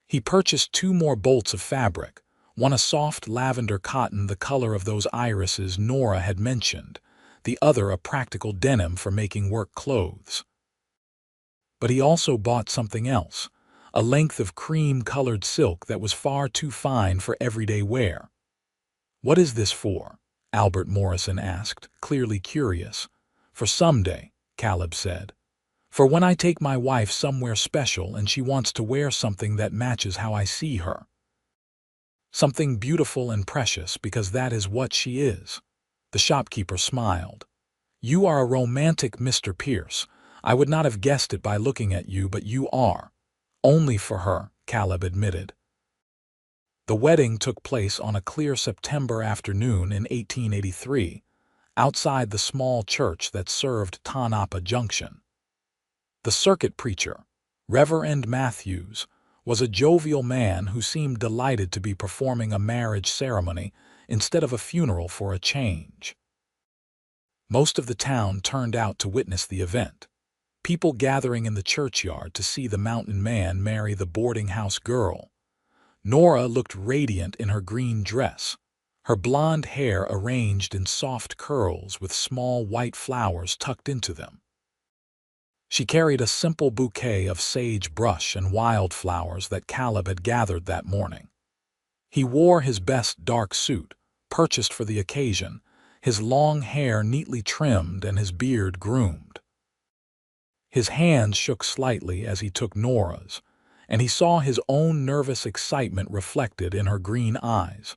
He purchased 2 more bolts of fabric, one a soft lavender cotton the color of those irises Nora had mentioned, the other a practical denim for making work clothes. But he also bought something else, a length of cream-colored silk that was far too fine for everyday wear. "What is this for?" Albert Morrison asked, clearly curious. "For someday," Caleb said. "For when I take my wife somewhere special and she wants to wear something that matches how I see her. Something beautiful and precious, because that is what she is." The shopkeeper smiled. "You are a romantic, Mr. Pierce. I would not have guessed it by looking at you, but you are." "Only for her," Caleb admitted. The wedding took place on a clear September afternoon in 1883, outside the small church that served Tanapa Junction. The circuit preacher, Reverend Matthews, was a jovial man who seemed delighted to be performing a marriage ceremony instead of a funeral for a change. Most of the town turned out to witness the event, people gathering in the churchyard to see the mountain man marry the boarding house girl. Nora looked radiant in her green dress, her blonde hair arranged in soft curls with small white flowers tucked into them. She carried a simple bouquet of sagebrush and wildflowers that Caleb had gathered that morning. He wore his best dark suit, purchased for the occasion, his long hair neatly trimmed and his beard groomed. His hands shook slightly as he took Nora's, and he saw his own nervous excitement reflected in her green eyes.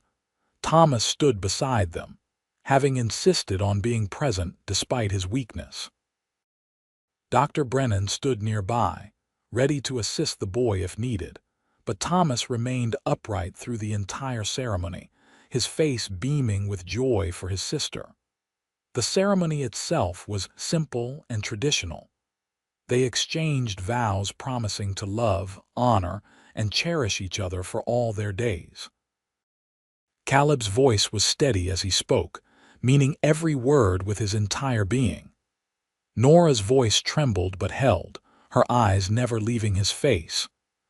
Thomas stood beside them, having insisted on being present despite his weakness. Dr. Brennan stood nearby, ready to assist the boy if needed, but Thomas remained upright through the entire ceremony, his face beaming with joy for his sister. The ceremony itself was simple and traditional. They exchanged vows promising to love, honor, and cherish each other for all their days. Caleb's voice was steady as he spoke, meaning every word with his entire being. Nora's voice trembled but held, her eyes never leaving his face.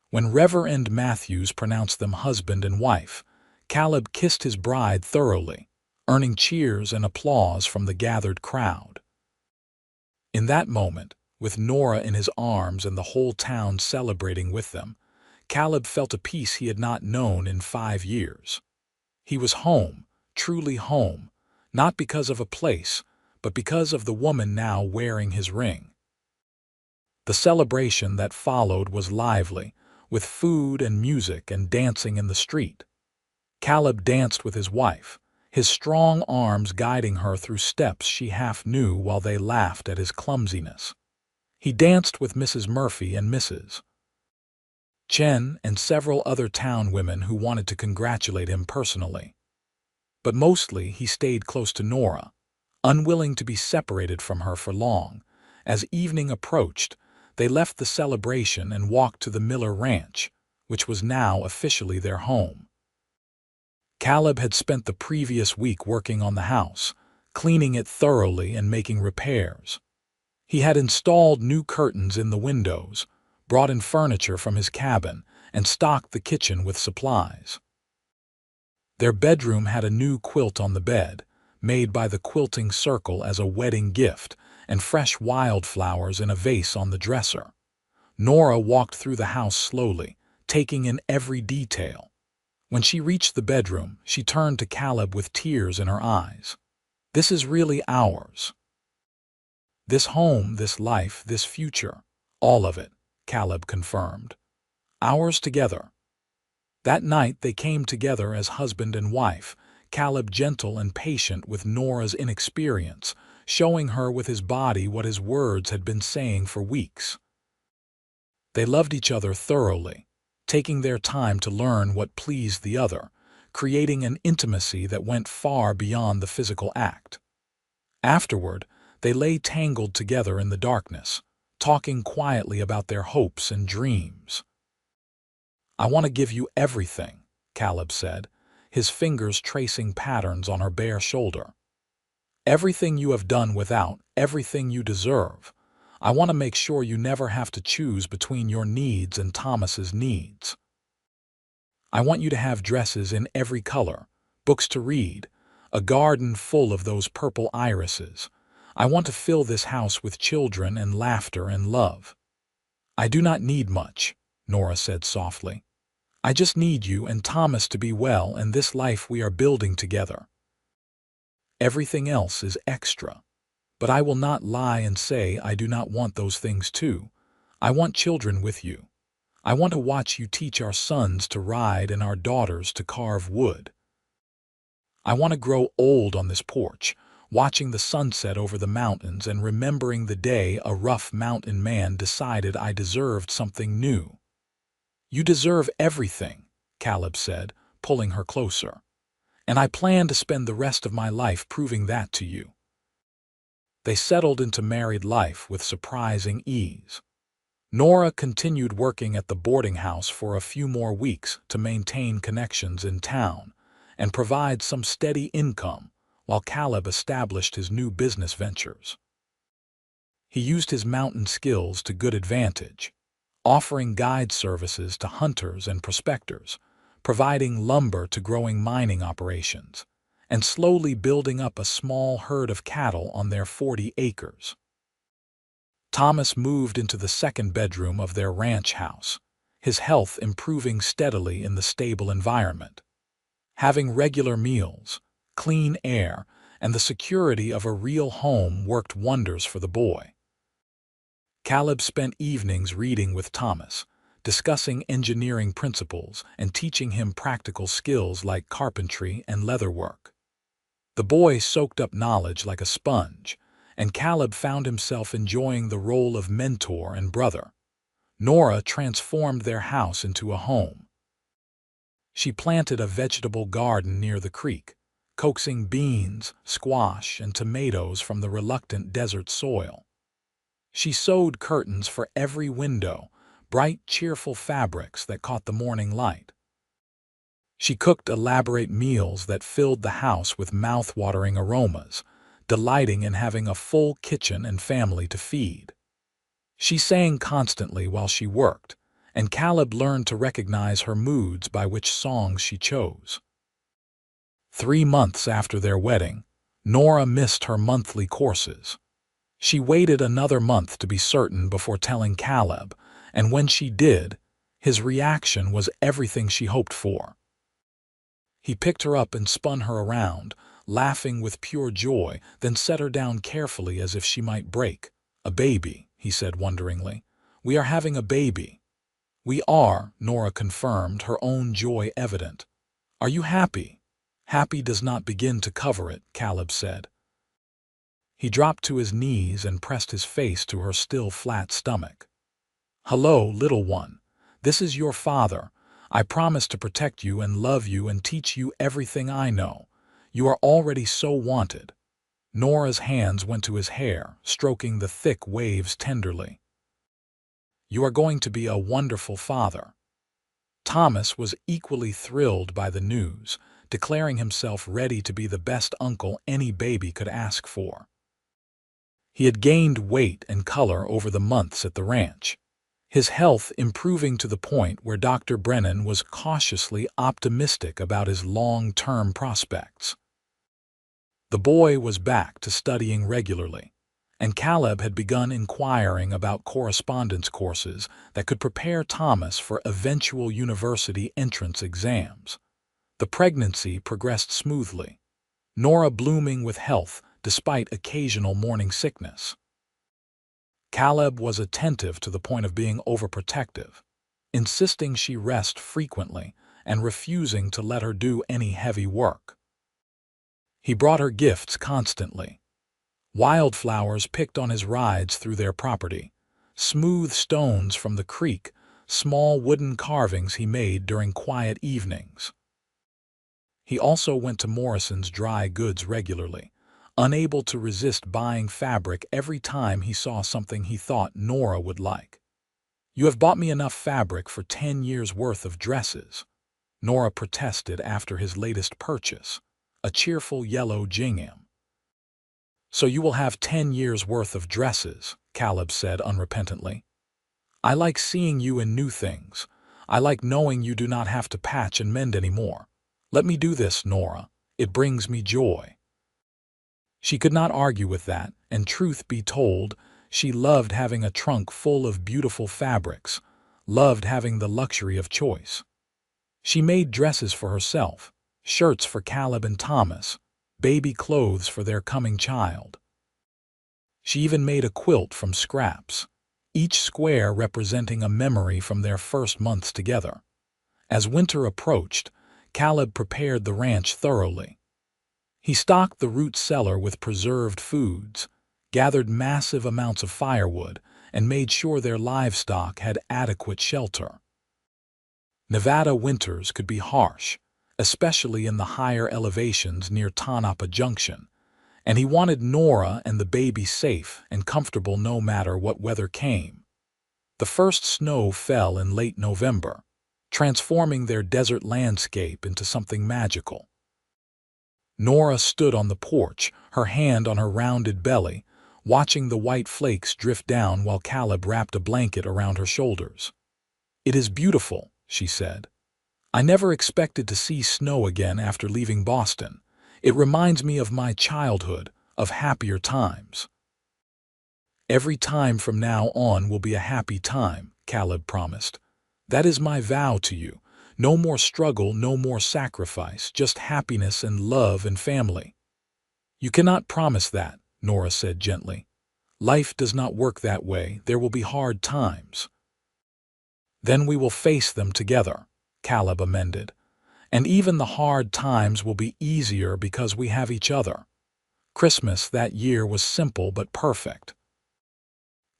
When Reverend Matthews pronounced them husband and wife, Caleb kissed his bride thoroughly, earning cheers and applause from the gathered crowd. In that moment, with Nora in his arms and the whole town celebrating with them, Caleb felt a peace he had not known in 5 years. He was home, truly home, not because of a place, but because of the woman now wearing his ring. The celebration that followed was lively, with food and music and dancing in the street. Caleb danced with his wife, his strong arms guiding her through steps she half knew while they laughed at his clumsiness. He danced with Mrs. Murphy and Mrs. Chen and several other town women who wanted to congratulate him personally. But mostly he stayed close to Nora, unwilling to be separated from her for long. As evening approached, they left the celebration and walked to the Miller Ranch, which was now officially their home. Caleb had spent the previous week working on the house, cleaning it thoroughly and making repairs. He had installed new curtains in the windows, brought in furniture from his cabin, and stocked the kitchen with supplies. Their bedroom had a new quilt on the bed, made by the Quilting Circle as a wedding gift, and fresh wildflowers in a vase on the dresser. Nora walked through the house slowly, taking in every detail. When she reached the bedroom, she turned to Caleb with tears in her eyes. "This is really ours. This home, this life, this future, all of it," Caleb confirmed. "Ours together." That night they came together as husband and wife, Caleb gentle and patient with Nora's inexperience, showing her with his body what his words had been saying for weeks. They loved each other thoroughly, taking their time to learn what pleased the other, creating an intimacy that went far beyond the physical act. Afterward, they lay tangled together in the darkness, talking quietly about their hopes and dreams. "I want to give you everything," Caleb said, his fingers tracing patterns on her bare shoulder. "Everything you have done without, everything you deserve. I want to make sure you never have to choose between your needs and Thomas's needs. I want you to have dresses in every color, books to read, a garden full of those purple irises. I want to fill this house with children and laughter and love. I do not need much, Nora said softly. I just need you and Thomas to be well and this life we are building together. Everything else is extra. But I will not lie and say I do not want those things too. I want children with you. I want to watch you teach our sons to ride and our daughters to carve wood. I want to grow old on this porch, watching the sunset over the mountains and remembering the day a rough mountain man decided I deserved something new. You deserve everything, Caleb said, pulling her closer. And I plan to spend the rest of my life proving that to you. They settled into married life with surprising ease. Nora continued working at the boarding house for a few more weeks to maintain connections in town and provide some steady income, while Caleb established his new business ventures. He used his mountain skills to good advantage, offering guide services to hunters and prospectors, providing lumber to growing mining operations, and slowly building up a small herd of cattle on their 40 acres. Thomas moved into the second bedroom of their ranch house, his health improving steadily in the stable environment. Having regular meals, clean air, and the security of a real home worked wonders for the boy. Caleb spent evenings reading with Thomas, discussing engineering principles and teaching him practical skills like carpentry and leatherwork. The boy soaked up knowledge like a sponge, and Caleb found himself enjoying the role of mentor and brother. Nora transformed their house into a home. She planted a vegetable garden near the creek, coaxing beans, squash, and tomatoes from the reluctant desert soil. She sewed curtains for every window, bright, cheerful fabrics that caught the morning light. She cooked elaborate meals that filled the house with mouth-watering aromas, delighting in having a full kitchen and family to feed. She sang constantly while she worked, and Caleb learned to recognize her moods by which songs she chose. 3 months after their wedding, Nora missed her monthly courses. She waited another month to be certain before telling Caleb, and when she did, his reaction was everything she hoped for. He picked her up and spun her around, laughing with pure joy, then set her down carefully as if she might break. "A baby," he said wonderingly. "We are having a baby." "We are," Nora confirmed, her own joy evident. "Are you happy?" "Happy does not begin to cover it," Caleb said. He dropped to his knees and pressed his face to her still flat stomach. "Hello, little one. This is your father. I promise to protect you and love you and teach you everything I know. You are already so wanted." Nora's hands went to his hair, stroking the thick waves tenderly. "You are going to be a wonderful father." Thomas was equally thrilled by the news, declaring himself ready to be the best uncle any baby could ask for. He had gained weight and color over the months at the ranch, his health improving to the point where Dr. Brennan was cautiously optimistic about his long-term prospects. The boy was back to studying regularly, and Caleb had begun inquiring about correspondence courses that could prepare Thomas for eventual university entrance exams. The pregnancy progressed smoothly, Nora blooming with health despite occasional morning sickness. Caleb was attentive to the point of being overprotective, insisting she rest frequently and refusing to let her do any heavy work. He brought her gifts constantly: wildflowers picked on his rides through their property, smooth stones from the creek, small wooden carvings he made during quiet evenings. He also went to Morrison's dry goods regularly, unable to resist buying fabric every time he saw something he thought Nora would like. "You have bought me enough fabric for 10 years' worth of dresses," Nora protested after his latest purchase, a cheerful yellow gingham. "So you will have 10 years' worth of dresses," Caleb said unrepentantly. "I like seeing you in new things. I like knowing you do not have to patch and mend anymore. Let me do this, Nora. It brings me joy." She could not argue with that, and truth be told, She loved having a trunk full of beautiful fabrics, loved having the luxury of choice. She made dresses for herself, shirts for Caleb and Thomas, baby clothes for their coming child. She even made a quilt from scraps, each square representing a memory from their first months together. As winter approached, Caleb prepared the ranch thoroughly. He stocked the root cellar with preserved foods, gathered massive amounts of firewood, and made sure their livestock had adequate shelter. Nevada winters could be harsh, especially in the higher elevations near Tonopah Junction, and he wanted Nora and the baby safe and comfortable no matter what weather came. The first snow fell in late November, transforming their desert landscape into something magical. Nora stood on the porch, her hand on her rounded belly, watching the white flakes drift down while Caleb wrapped a blanket around her shoulders. "It is beautiful," she said. "I never expected to see snow again after leaving Boston. It reminds me of my childhood, of happier times." "Every time from now on will be a happy time," Caleb promised. "That is my vow to you. No more struggle, no more sacrifice, just happiness and love and family." "You cannot promise that," Nora said gently. "Life does not work that way. There will be hard times." "Then we will face them together," Caleb amended. "And even the hard times will be easier because we have each other." Christmas that year was simple but perfect.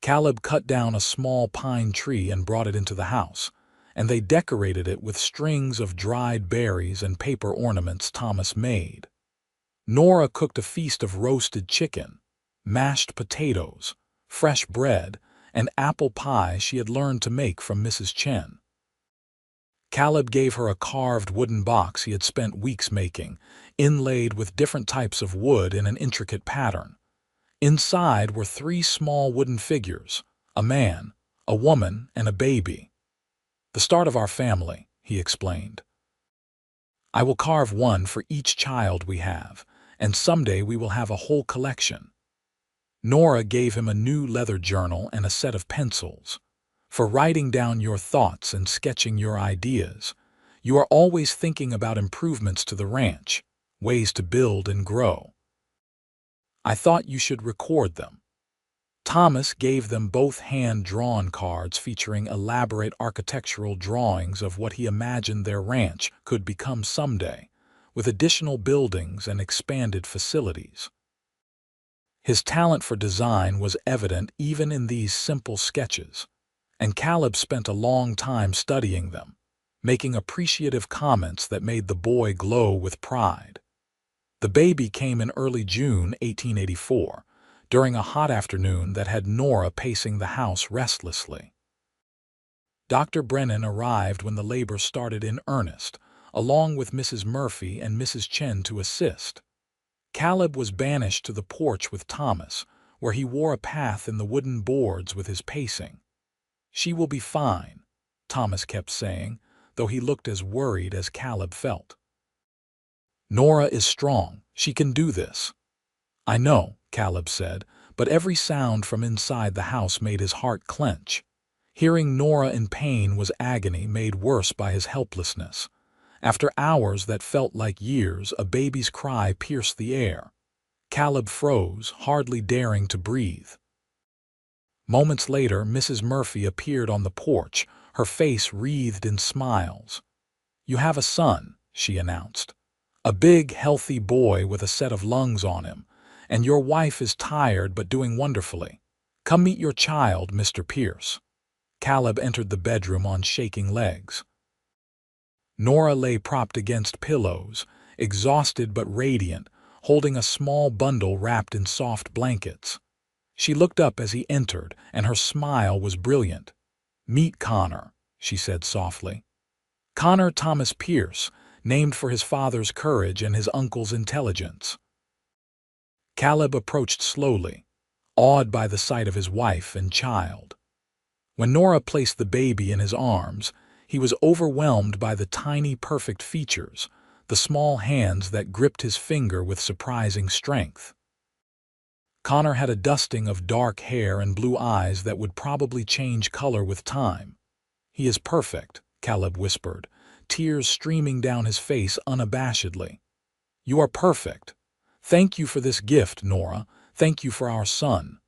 Caleb cut down a small pine tree and brought it into the house, and they decorated it with strings of dried berries and paper ornaments Thomas made. Nora cooked a feast of roasted chicken, mashed potatoes, fresh bread, and apple pie she had learned to make from Mrs. Chen. Caleb gave her a carved wooden box he had spent weeks making, inlaid with different types of wood in an intricate pattern. Inside were 3 small wooden figures, a man, a woman, and a baby. "The start of our family," he explained. "I will carve one for each child we have, and someday we will have a whole collection." Nora gave him a new leather journal and a set of pencils. "For writing down your thoughts and sketching your ideas. You are always thinking about improvements to the ranch, ways to build and grow. I thought you should record them." Thomas gave them both hand-drawn cards featuring elaborate architectural drawings of what he imagined their ranch could become someday, with additional buildings and expanded facilities. His talent for design was evident even in these simple sketches, and Caleb spent a long time studying them, making appreciative comments that made the boy glow with pride. The baby came in early June 1884, during a hot afternoon that had Nora pacing the house restlessly. Dr. Brennan arrived when the labor started in earnest, along with Mrs. Murphy and Mrs. Chen to assist. Caleb was banished to the porch with Thomas, where he wore a path in the wooden boards with his pacing. "She will be fine," Thomas kept saying, though he looked as worried as Caleb felt. "Nora is strong. She can do this." "I know," Caleb said, but every sound from inside the house made his heart clench. Hearing Nora in pain was agony made worse by his helplessness. After hours that felt like years, a baby's cry pierced the air. Caleb froze, hardly daring to breathe. Moments later, Mrs. Murphy appeared on the porch, her face wreathed in smiles. "You have a son," she announced. "A big, healthy boy with a set of lungs on him, and your wife is tired but doing wonderfully. Come meet your child, Mr. Pierce." Caleb entered the bedroom on shaking legs. Nora lay propped against pillows, exhausted but radiant, holding a small bundle wrapped in soft blankets. She looked up as he entered, and her smile was brilliant. "Meet Connor," she said softly. "Connor Thomas Pierce, named for his father's courage and his uncle's intelligence." Caleb approached slowly, awed by the sight of his wife and child. When Nora placed the baby in his arms, he was overwhelmed by the tiny, perfect features, the small hands that gripped his finger with surprising strength. Connor had a dusting of dark hair and blue eyes that would probably change color with time. "He is perfect," Caleb whispered, tears streaming down his face unabashedly. "You are perfect. Thank you for this gift, Nora. Thank you for our son.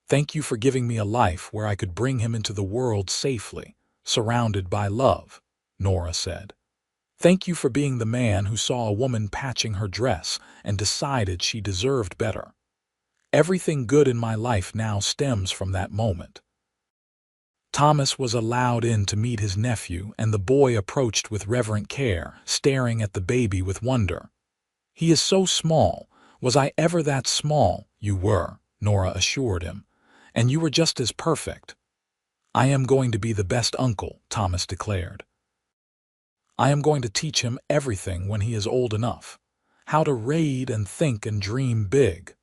Thank you for giving me a life where I could bring him into the world safely, surrounded by love," Nora said. "Thank you for being the man who saw a woman patching her dress and decided she deserved better. Everything good in my life now stems from that moment." Thomas was allowed in to meet his nephew, and the boy approached with reverent care, staring at the baby with wonder. "He is so small. Was I ever that small?" "You were," Nora assured him, "and you were just as perfect." "I am going to be the best uncle," Thomas declared. "I am going to teach him everything when he is old enough. How to read and think and dream big."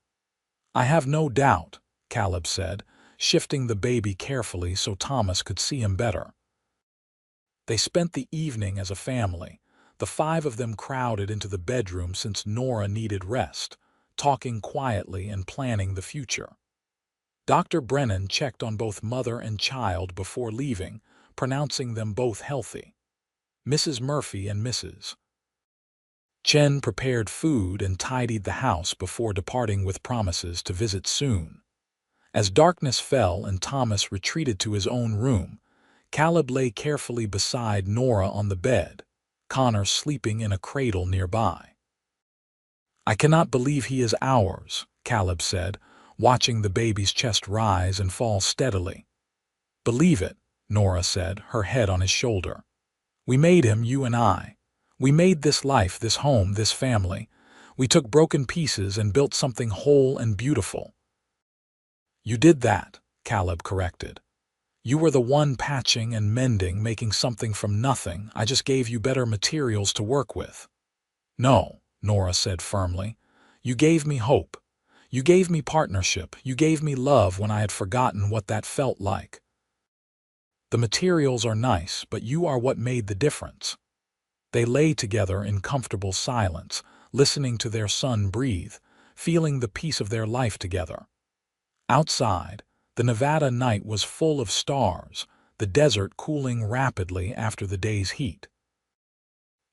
"I have no doubt," Caleb said, shifting the baby carefully so Thomas could see him better. They spent the evening as a family. The five of them crowded into the bedroom since Nora needed rest, talking quietly and planning the future. Dr. Brennan checked on both mother and child before leaving, pronouncing them both healthy. Mrs. Murphy and Mrs. Chen prepared food and tidied the house before departing with promises to visit soon. As darkness fell and Thomas retreated to his own room, Caleb lay carefully beside Nora on the bed, Connor sleeping in a cradle nearby. "I cannot believe he is ours," Caleb said, watching the baby's chest rise and fall steadily. "Believe it," Nora said, her head on his shoulder. "We made him, you and I. We made this life, this home, this family. We took broken pieces and built something whole and beautiful." "You did that," Caleb corrected. "You were the one patching and mending, making something from nothing. I just gave you better materials to work with." "No," Nora said firmly. "You gave me hope. You gave me partnership. You gave me love when I had forgotten what that felt like. The materials are nice, but you are what made the difference." They lay together in comfortable silence, listening to their son breathe, feeling the peace of their life together. Outside, the Nevada night was full of stars, the desert cooling rapidly after the day's heat.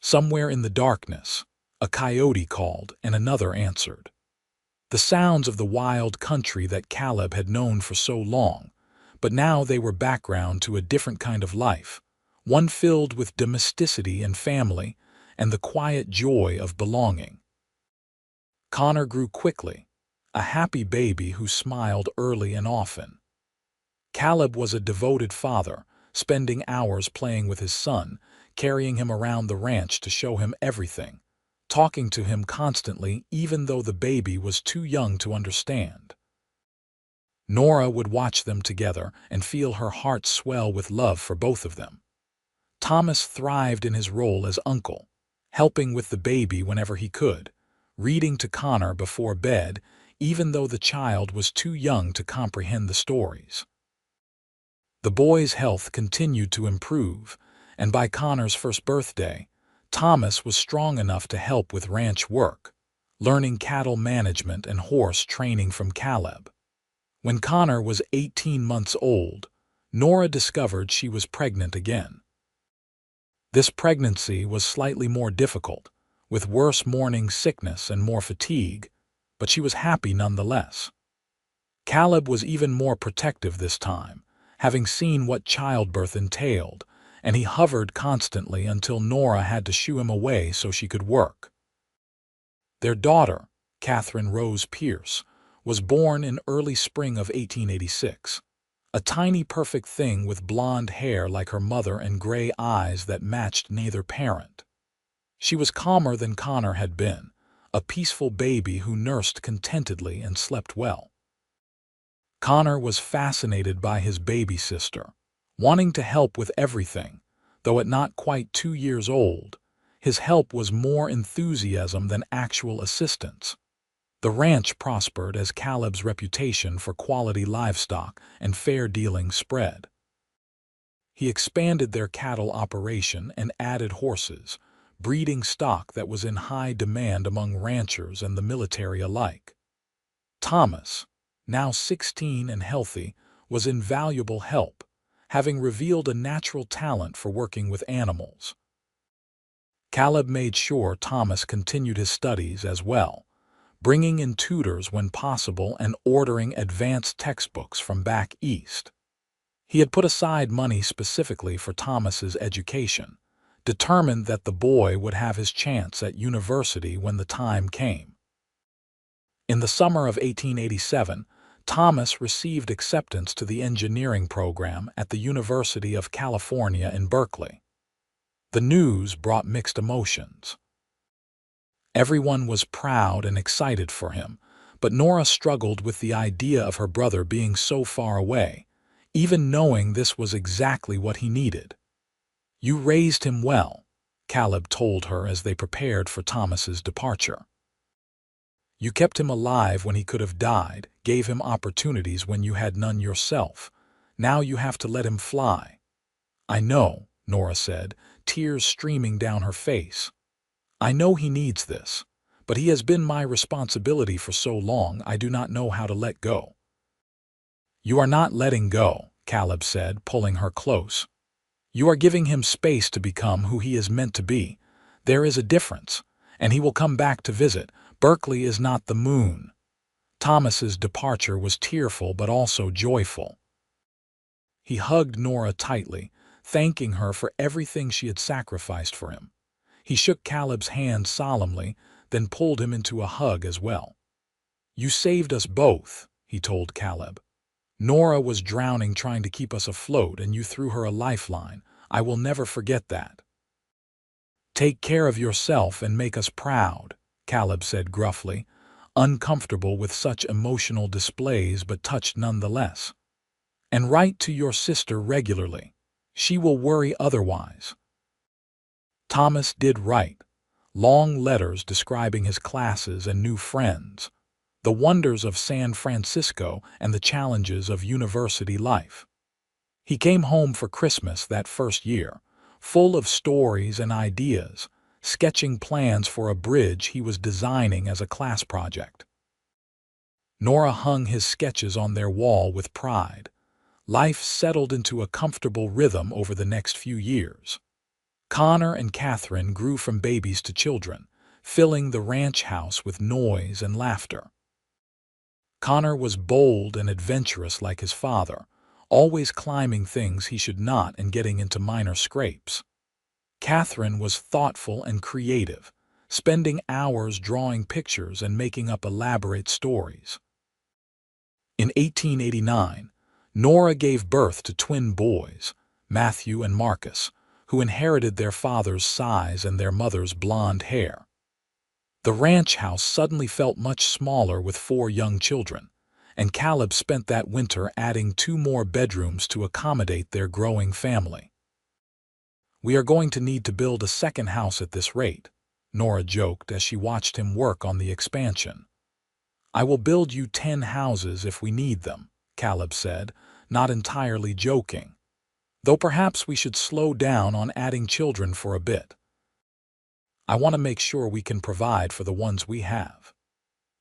Somewhere in the darkness, a coyote called and another answered. The sounds of the wild country that Caleb had known for so long, but now they were background to a different kind of life, one filled with domesticity and family and the quiet joy of belonging. Connor grew quickly, a happy baby who smiled early and often. Caleb was a devoted father, spending hours playing with his son, carrying him around the ranch to show him everything, talking to him constantly even though the baby was too young to understand. Nora would watch them together and feel her heart swell with love for both of them. Thomas thrived in his role as uncle, helping with the baby whenever he could, reading to Connor before bed, even though the child was too young to comprehend the stories. The boy's health continued to improve, and by Connor's first birthday, Thomas was strong enough to help with ranch work, learning cattle management and horse training from Caleb. When Connor was 18 months old, Nora discovered she was pregnant again. This pregnancy was slightly more difficult, with worse morning sickness and more fatigue, but she was happy nonetheless. Caleb was even more protective this time, having seen what childbirth entailed, and he hovered constantly until Nora had to shoo him away so she could work. Their daughter, Catherine Rose Pierce, was born in early spring of 1886, a tiny perfect thing with blonde hair like her mother and gray eyes that matched neither parent. She was calmer than Connor had been, a peaceful baby who nursed contentedly and slept well. Connor was fascinated by his baby sister, wanting to help with everything, though at not quite 2 years old, his help was more enthusiasm than actual assistance. The ranch prospered as Caleb's reputation for quality livestock and fair dealing spread. He expanded their cattle operation and added horses, breeding stock that was in high demand among ranchers and the military alike. Thomas, now 16 and healthy, was invaluable help, having revealed a natural talent for working with animals. Caleb made sure Thomas continued his studies as well, bringing in tutors when possible and ordering advanced textbooks from back east. He had put aside money specifically for Thomas's education, determined that the boy would have his chance at university when the time came. In the summer of 1887, Thomas received acceptance to the engineering program at the University of California in Berkeley. The news brought mixed emotions. Everyone was proud and excited for him, but Nora struggled with the idea of her brother being so far away, even knowing this was exactly what he needed. "You raised him well," Caleb told her as they prepared for Thomas's departure. "You kept him alive when he could have died, gave him opportunities when you had none yourself. Now you have to let him fly." "I know," Nora said, tears streaming down her face. "I know he needs this, but he has been my responsibility for so long I do not know how to let go." "You are not letting go," Caleb said, pulling her close. "You are giving him space to become who he is meant to be. There is a difference, and he will come back to visit. Berkeley is not the moon." Thomas's departure was tearful but also joyful. He hugged Nora tightly, thanking her for everything she had sacrificed for him. He shook Caleb's hand solemnly, then pulled him into a hug as well. "You saved us both," he told Caleb. "Nora was drowning trying to keep us afloat, and you threw her a lifeline. I will never forget that." "Take care of yourself and make us proud," Caleb said gruffly, uncomfortable with such emotional displays but touched nonetheless. "And write to your sister regularly. She will worry otherwise." Thomas did write, long letters describing his classes and new friends, the wonders of San Francisco and the challenges of university life. He came home for Christmas that first year, full of stories and ideas, sketching plans for a bridge he was designing as a class project. Nora hung his sketches on their wall with pride. Life settled into a comfortable rhythm over the next few years. Connor and Catherine grew from babies to children, filling the ranch house with noise and laughter. Connor was bold and adventurous like his father, always climbing things he should not and getting into minor scrapes. Catherine was thoughtful and creative, spending hours drawing pictures and making up elaborate stories. In 1889, Nora gave birth to twin boys, Matthew and Marcus, who inherited their father's size and their mother's blonde hair. The ranch house suddenly felt much smaller with 4 young children, and Caleb spent that winter adding 2 more bedrooms to accommodate their growing family. "We are going to need to build a second house at this rate," Nora joked as she watched him work on the expansion. "I will build you 10 houses if we need them," Caleb said, not entirely joking. "Though perhaps we should slow down on adding children for a bit. I want to make sure we can provide for the ones we have."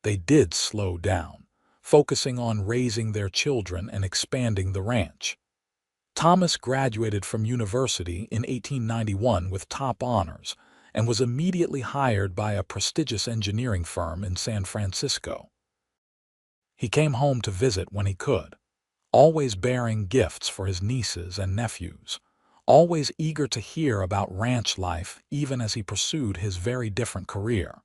They did slow down, focusing on raising their children and expanding the ranch. Thomas graduated from university in 1891 with top honors and was immediately hired by a prestigious engineering firm in San Francisco. He came home to visit when he could, always bearing gifts for his nieces and nephews, always eager to hear about ranch life even as he pursued his very different career.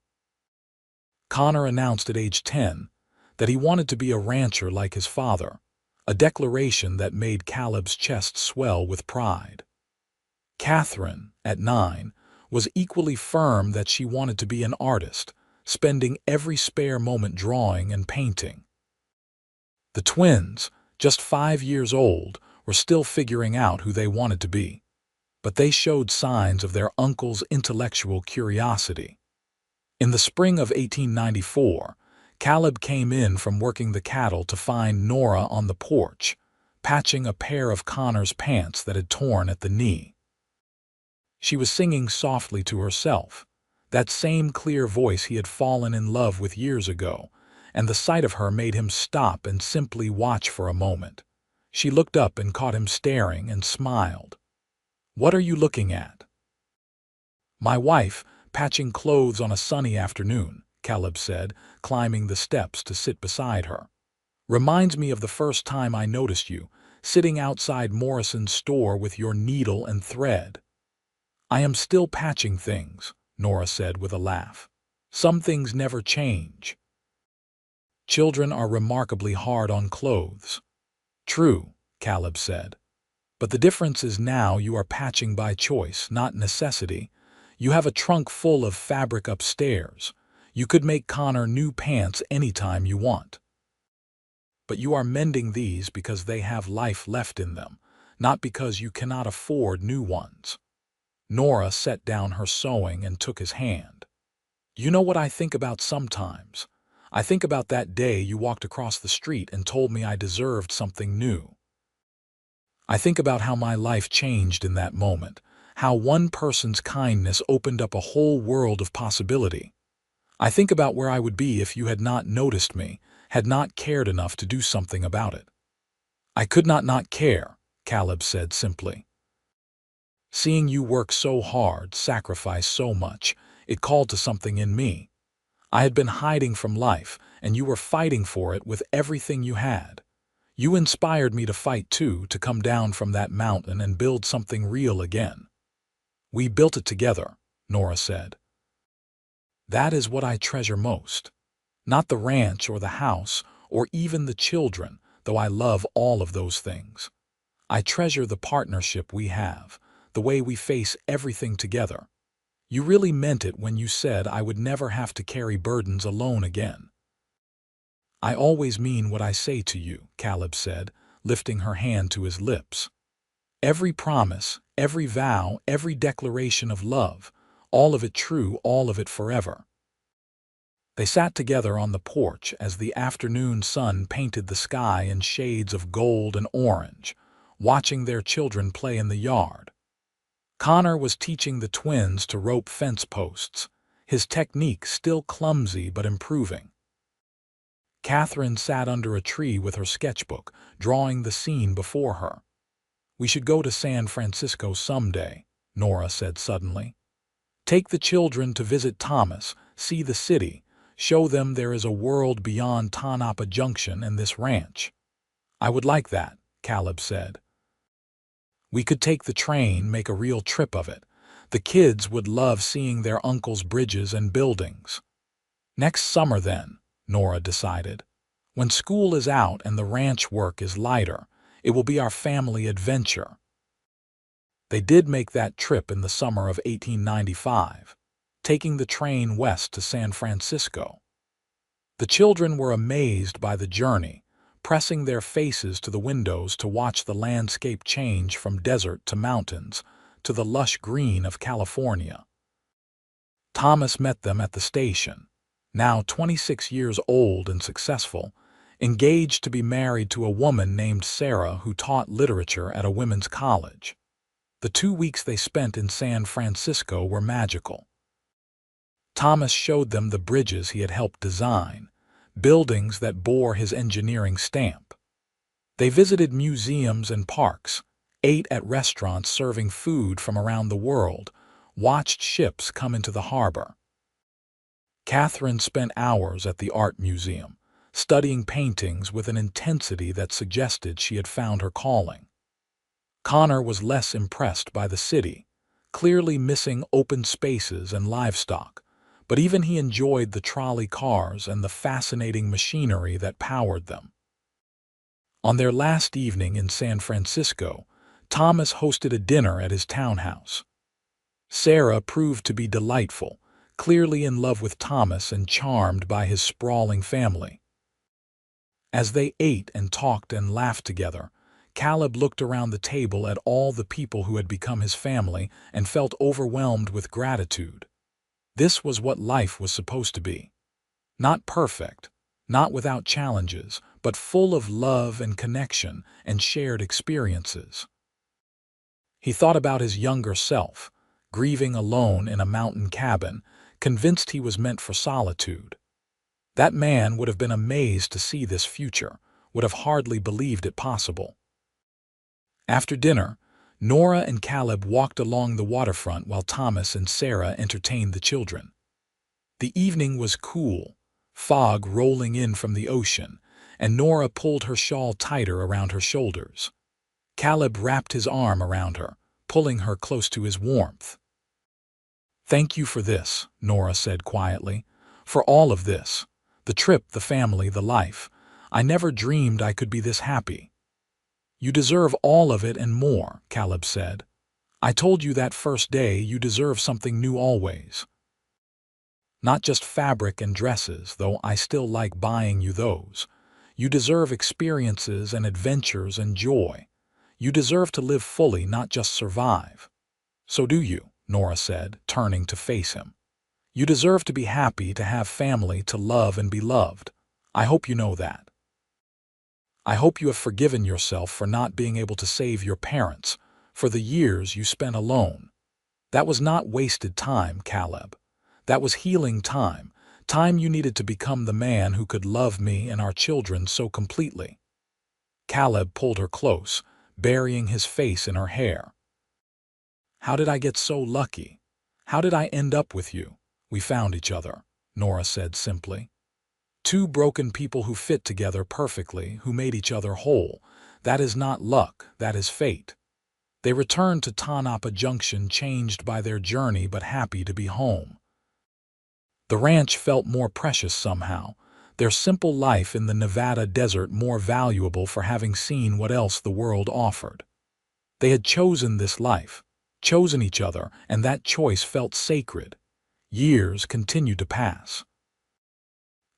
Connor announced at age 10 that he wanted to be a rancher like his father, a declaration that made Caleb's chest swell with pride. Catherine, at 9, was equally firm that she wanted to be an artist, spending every spare moment drawing and painting. The twins, just 5 years old, were still figuring out who they wanted to be, but they showed signs of their uncle's intellectual curiosity. In the spring of 1894, Caleb came in from working the cattle to find Nora on the porch, patching a pair of Connor's pants that had torn at the knee. She was singing softly to herself, that same clear voice he had fallen in love with years ago, and the sight of her made him stop and simply watch for a moment. She looked up and caught him staring and smiled. "What are you looking at?" "My wife, patching clothes on a sunny afternoon," Caleb said, climbing the steps to sit beside her. "Reminds me of the first time I noticed you, sitting outside Morrison's store with your needle and thread." "I am still patching things," Nora said with a laugh. "Some things never change." "Children are remarkably hard on clothes." "True," Caleb said. "But the difference is now you are patching by choice, not necessity. You have a trunk full of fabric upstairs. You could make Connor new pants anytime you want. But you are mending these because they have life left in them, not because you cannot afford new ones." Nora set down her sewing and took his hand. "You know what I think about sometimes? I think about that day you walked across the street and told me I deserved something new. I think about how my life changed in that moment, how one person's kindness opened up a whole world of possibility. I think about where I would be if you had not noticed me, had not cared enough to do something about it." "I could not care," Caleb said simply. "Seeing you work so hard, sacrifice so much, it called to something in me. I had been hiding from life, and you were fighting for it with everything you had. You inspired me to fight too, to come down from that mountain and build something real again." "We built it together," Nora said. "That is what I treasure most. Not the ranch or the house, or even the children, though I love all of those things. I treasure the partnership we have, the way we face everything together. You really meant it when you said I would never have to carry burdens alone again." "I always mean what I say to you," Caleb said, lifting her hand to his lips. "Every promise, every vow, every declaration of love, all of it true, all of it forever." They sat together on the porch as the afternoon sun painted the sky in shades of gold and orange, watching their children play in the yard. Connor was teaching the twins to rope fence posts, his technique still clumsy but improving. Catherine sat under a tree with her sketchbook, drawing the scene before her. "We should go to San Francisco someday," Nora said suddenly. "Take the children to visit Thomas, see the city, show them there is a world beyond Tonopah Junction and this ranch." "I would like that," Caleb said. "We could take the train, make a real trip of it. The kids would love seeing their uncle's bridges and buildings." "Next summer then," Nora decided. "When school is out and the ranch work is lighter, it will be our family adventure." They did make that trip in the summer of 1895, taking the train west to San Francisco. The children were amazed by the journey, pressing their faces to the windows to watch the landscape change from desert to mountains, to the lush green of California. Thomas met them at the station, now 26 years old and successful, engaged to be married to a woman named Sarah who taught literature at a women's college. The 2 weeks they spent in San Francisco were magical. Thomas showed them the bridges he had helped design, buildings that bore his engineering stamp. They visited museums and parks, ate at restaurants serving food from around the world, watched ships come into the harbor. Catherine spent hours at the art museum, studying paintings with an intensity that suggested she had found her calling. Connor was less impressed by the city, clearly missing open spaces and livestock, but even he enjoyed the trolley cars and the fascinating machinery that powered them. On their last evening in San Francisco, Thomas hosted a dinner at his townhouse. Sarah proved to be delightful, clearly in love with Thomas and charmed by his sprawling family. As they ate and talked and laughed together, Caleb looked around the table at all the people who had become his family and felt overwhelmed with gratitude. This was what life was supposed to be. Not perfect, not without challenges, but full of love and connection and shared experiences. He thought about his younger self, grieving alone in a mountain cabin, convinced he was meant for solitude. That man would have been amazed to see this future, would have hardly believed it possible. After dinner, Nora and Caleb walked along the waterfront while Thomas and Sarah entertained the children. The evening was cool, fog rolling in from the ocean, and Nora pulled her shawl tighter around her shoulders. Caleb wrapped his arm around her, pulling her close to his warmth. "Thank you for this," Nora said quietly. "For all of this. The trip, the family, the life. I never dreamed I could be this happy." "You deserve all of it and more," Caleb said. "I told you that first day you deserve something new always. Not just fabric and dresses, though I still like buying you those. You deserve experiences and adventures and joy. You deserve to live fully, not just survive." "So do you," Nora said, turning to face him. "You deserve to be happy, to have family, to love and be loved. I hope you know that. I hope you have forgiven yourself for not being able to save your parents, for the years you spent alone. That was not wasted time, Caleb. That was healing time, time you needed to become the man who could love me and our children so completely." Caleb pulled her close, burying his face in her hair. "How did I get so lucky? How did I end up with you? We found each other," Nora said simply. "Two broken people who fit together perfectly, who made each other whole. That is not luck, that is fate." They returned to Tanapa Junction changed by their journey but happy to be home. The ranch felt more precious somehow, their simple life in the Nevada desert more valuable for having seen what else the world offered. They had chosen this life, chosen each other, and that choice felt sacred. Years continued to pass.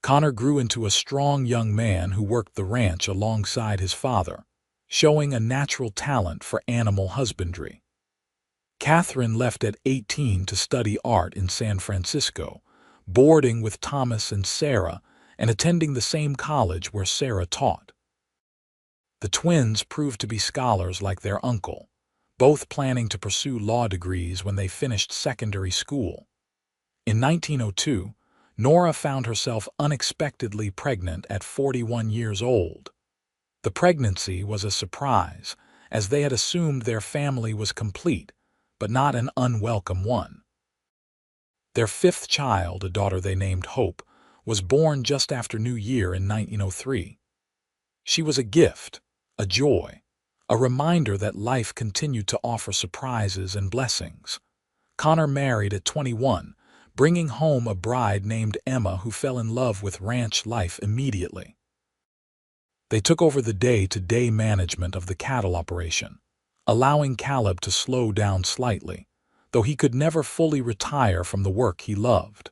Connor grew into a strong young man who worked the ranch alongside his father, showing a natural talent for animal husbandry. Catherine left at 18 to study art in San Francisco, boarding with Thomas and Sarah and attending the same college where Sarah taught. The twins proved to be scholars like their uncle, both planning to pursue law degrees when they finished secondary school. In 1902, Nora found herself unexpectedly pregnant at 41 years old. The pregnancy was a surprise, as they had assumed their family was complete, but not an unwelcome one. Their fifth child, a daughter they named Hope, was born just after New Year in 1903. She was a gift, a joy, a reminder that life continued to offer surprises and blessings. Connor married at 21, bringing home a bride named Emma who fell in love with ranch life immediately. They took over the day-to-day management of the cattle operation, allowing Caleb to slow down slightly, though he could never fully retire from the work he loved.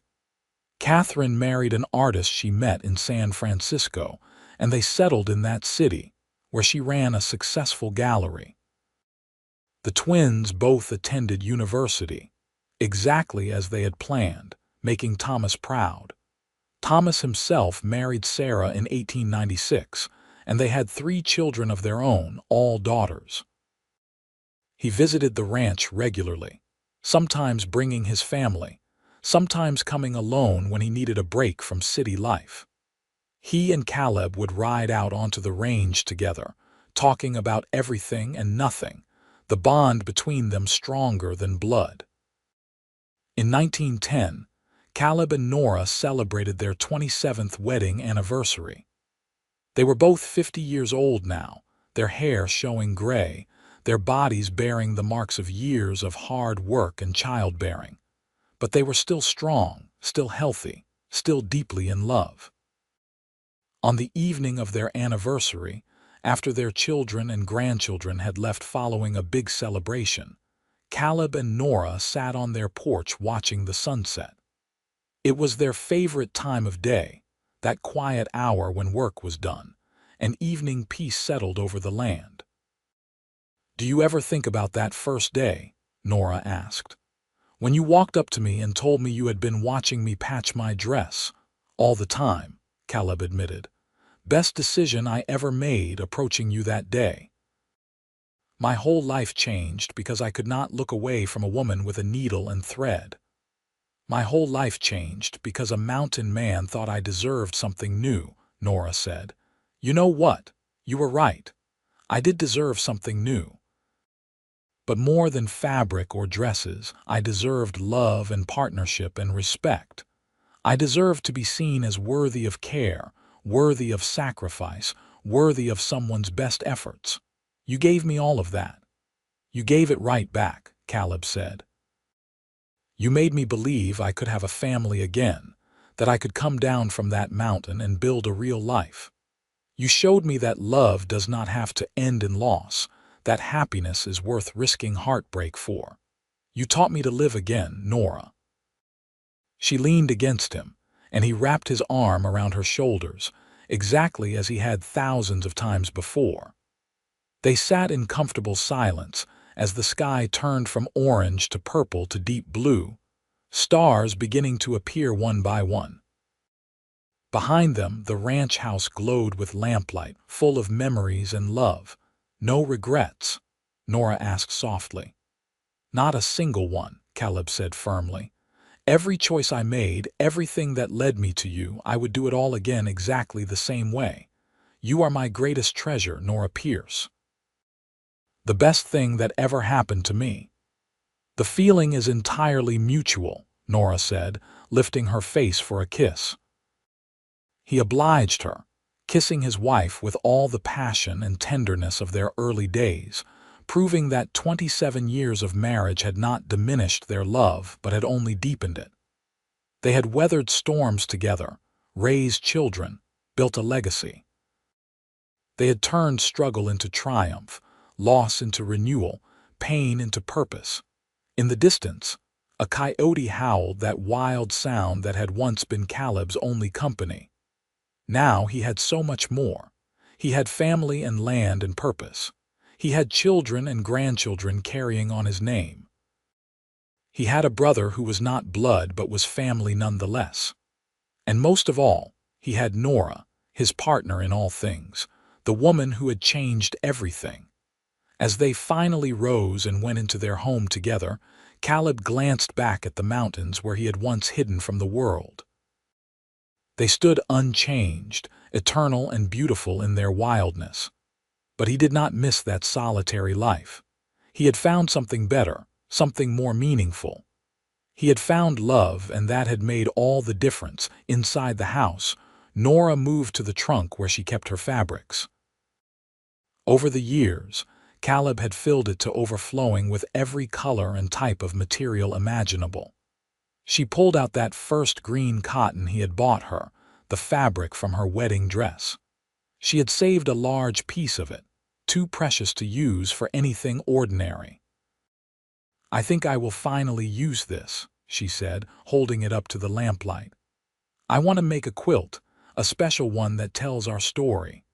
Catherine married an artist she met in San Francisco, and they settled in that city, where she ran a successful gallery. The twins both attended university, exactly as they had planned, making Thomas proud. Thomas himself married Sarah in 1896, and they had 3 children of their own, all daughters. He visited the ranch regularly, sometimes bringing his family, sometimes coming alone when he needed a break from city life. He and Caleb would ride out onto the range together, talking about everything and nothing, the bond between them stronger than blood. In 1910, Caleb and Nora celebrated their 27th wedding anniversary. They were both 50 years old now, their hair showing gray, their bodies bearing the marks of years of hard work and childbearing. But they were still strong, still healthy, still deeply in love. On the evening of their anniversary, after their children and grandchildren had left following a big celebration, Caleb and Nora sat on their porch watching the sunset. It was their favorite time of day, that quiet hour when work was done, and evening peace settled over the land. "Do you ever think about that first day?" Nora asked. "When you walked up to me and told me you had been watching me patch my dress." "All the time," Caleb admitted. "Best decision I ever made approaching you that day. My whole life changed because I could not look away from a woman with a needle and thread." My whole life changed because a mountain man thought I deserved something new, Nora said. You know what? You were right. I did deserve something new. But more than fabric or dresses, I deserved love and partnership and respect. I deserved to be seen as worthy of care, worthy of sacrifice, worthy of someone's best efforts. You gave me all of that. You gave it right back, Caleb said. You made me believe I could have a family again, that I could come down from that mountain and build a real life. You showed me that love does not have to end in loss, that happiness is worth risking heartbreak for. You taught me to live again, Nora. She leaned against him, and he wrapped his arm around her shoulders, exactly as he had thousands of times before. They sat in comfortable silence as the sky turned from orange to purple to deep blue, stars beginning to appear one by one. Behind them, the ranch house glowed with lamplight, full of memories and love. No regrets? Nora asked softly. Not a single one, Caleb said firmly. Every choice I made, everything that led me to you, I would do it all again exactly the same way. You are my greatest treasure, Nora Pierce. The best thing that ever happened to me. The feeling is entirely mutual, Nora said, lifting her face for a kiss. He obliged her, kissing his wife with all the passion and tenderness of their early days, proving that 27 years of marriage had not diminished their love but had only deepened it. They had weathered storms together, raised children, built a legacy. They had turned struggle into triumph, loss into renewal, pain into purpose. In the distance, a coyote howled, that wild sound that had once been Caleb's only company. Now he had so much more. He had family and land and purpose. He had children and grandchildren carrying on his name. He had a brother who was not blood but was family nonetheless. And most of all, he had Nora, his partner in all things, the woman who had changed everything. As they finally rose and went into their home together, Caleb glanced back at the mountains where he had once hidden from the world. They stood unchanged, eternal and beautiful in their wildness. But he did not miss that solitary life. He had found something better, something more meaningful. He had found love, and that had made all the difference. Inside the house, Nora moved to the trunk where she kept her fabrics. Over the years, Caleb had filled it to overflowing with every color and type of material imaginable. She pulled out that first green cotton he had bought her, the fabric from her wedding dress. She had saved a large piece of it, too precious to use for anything ordinary. I think I will finally use this, she said, holding it up to the lamplight. I want to make a quilt, a special one that tells our story.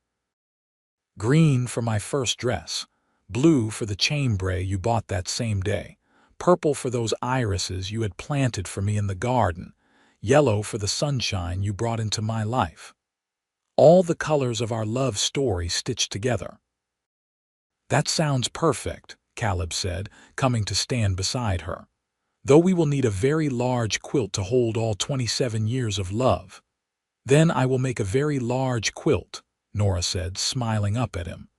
Green for my first dress, blue for the chambray you bought that same day, purple for those irises you had planted for me in the garden, yellow for the sunshine you brought into my life. All the colors of our love story stitched together. That sounds perfect, Caleb said, coming to stand beside her. Though we will need a very large quilt to hold all 27 years of love. Then I will make a very large quilt, Nora said, smiling up at him.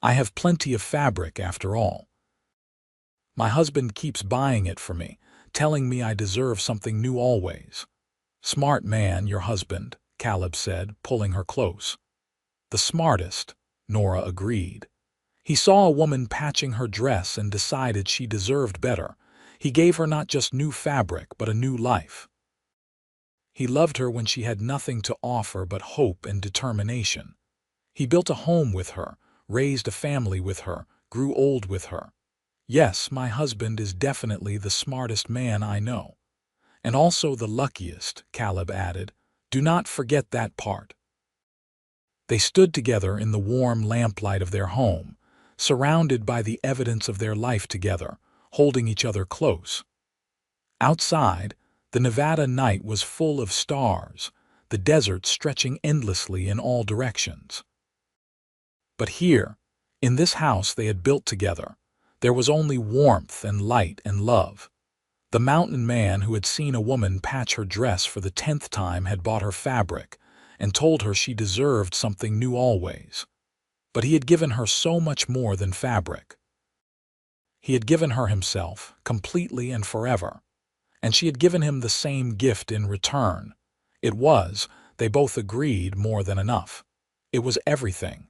I have plenty of fabric after all. My husband keeps buying it for me, telling me I deserve something new always. Smart man, your husband, Caleb said, pulling her close. The smartest, Nora agreed. He saw a woman patching her dress and decided she deserved better. He gave her not just new fabric, but a new life. He loved her when she had nothing to offer but hope and determination. He built a home with her, raised a family with her, grew old with her. Yes, my husband is definitely the smartest man I know. And also the luckiest, Caleb added. Do not forget that part. They stood together in the warm lamplight of their home, surrounded by the evidence of their life together, holding each other close. Outside, the Nevada night was full of stars, the desert stretching endlessly in all directions. But here, in this house they had built together, there was only warmth and light and love. The mountain man who had seen a woman patch her dress for the 10th time had bought her fabric and told her she deserved something new always. But he had given her so much more than fabric. He had given her himself, completely and forever, and she had given him the same gift in return. It was, they both agreed, more than enough. It was everything.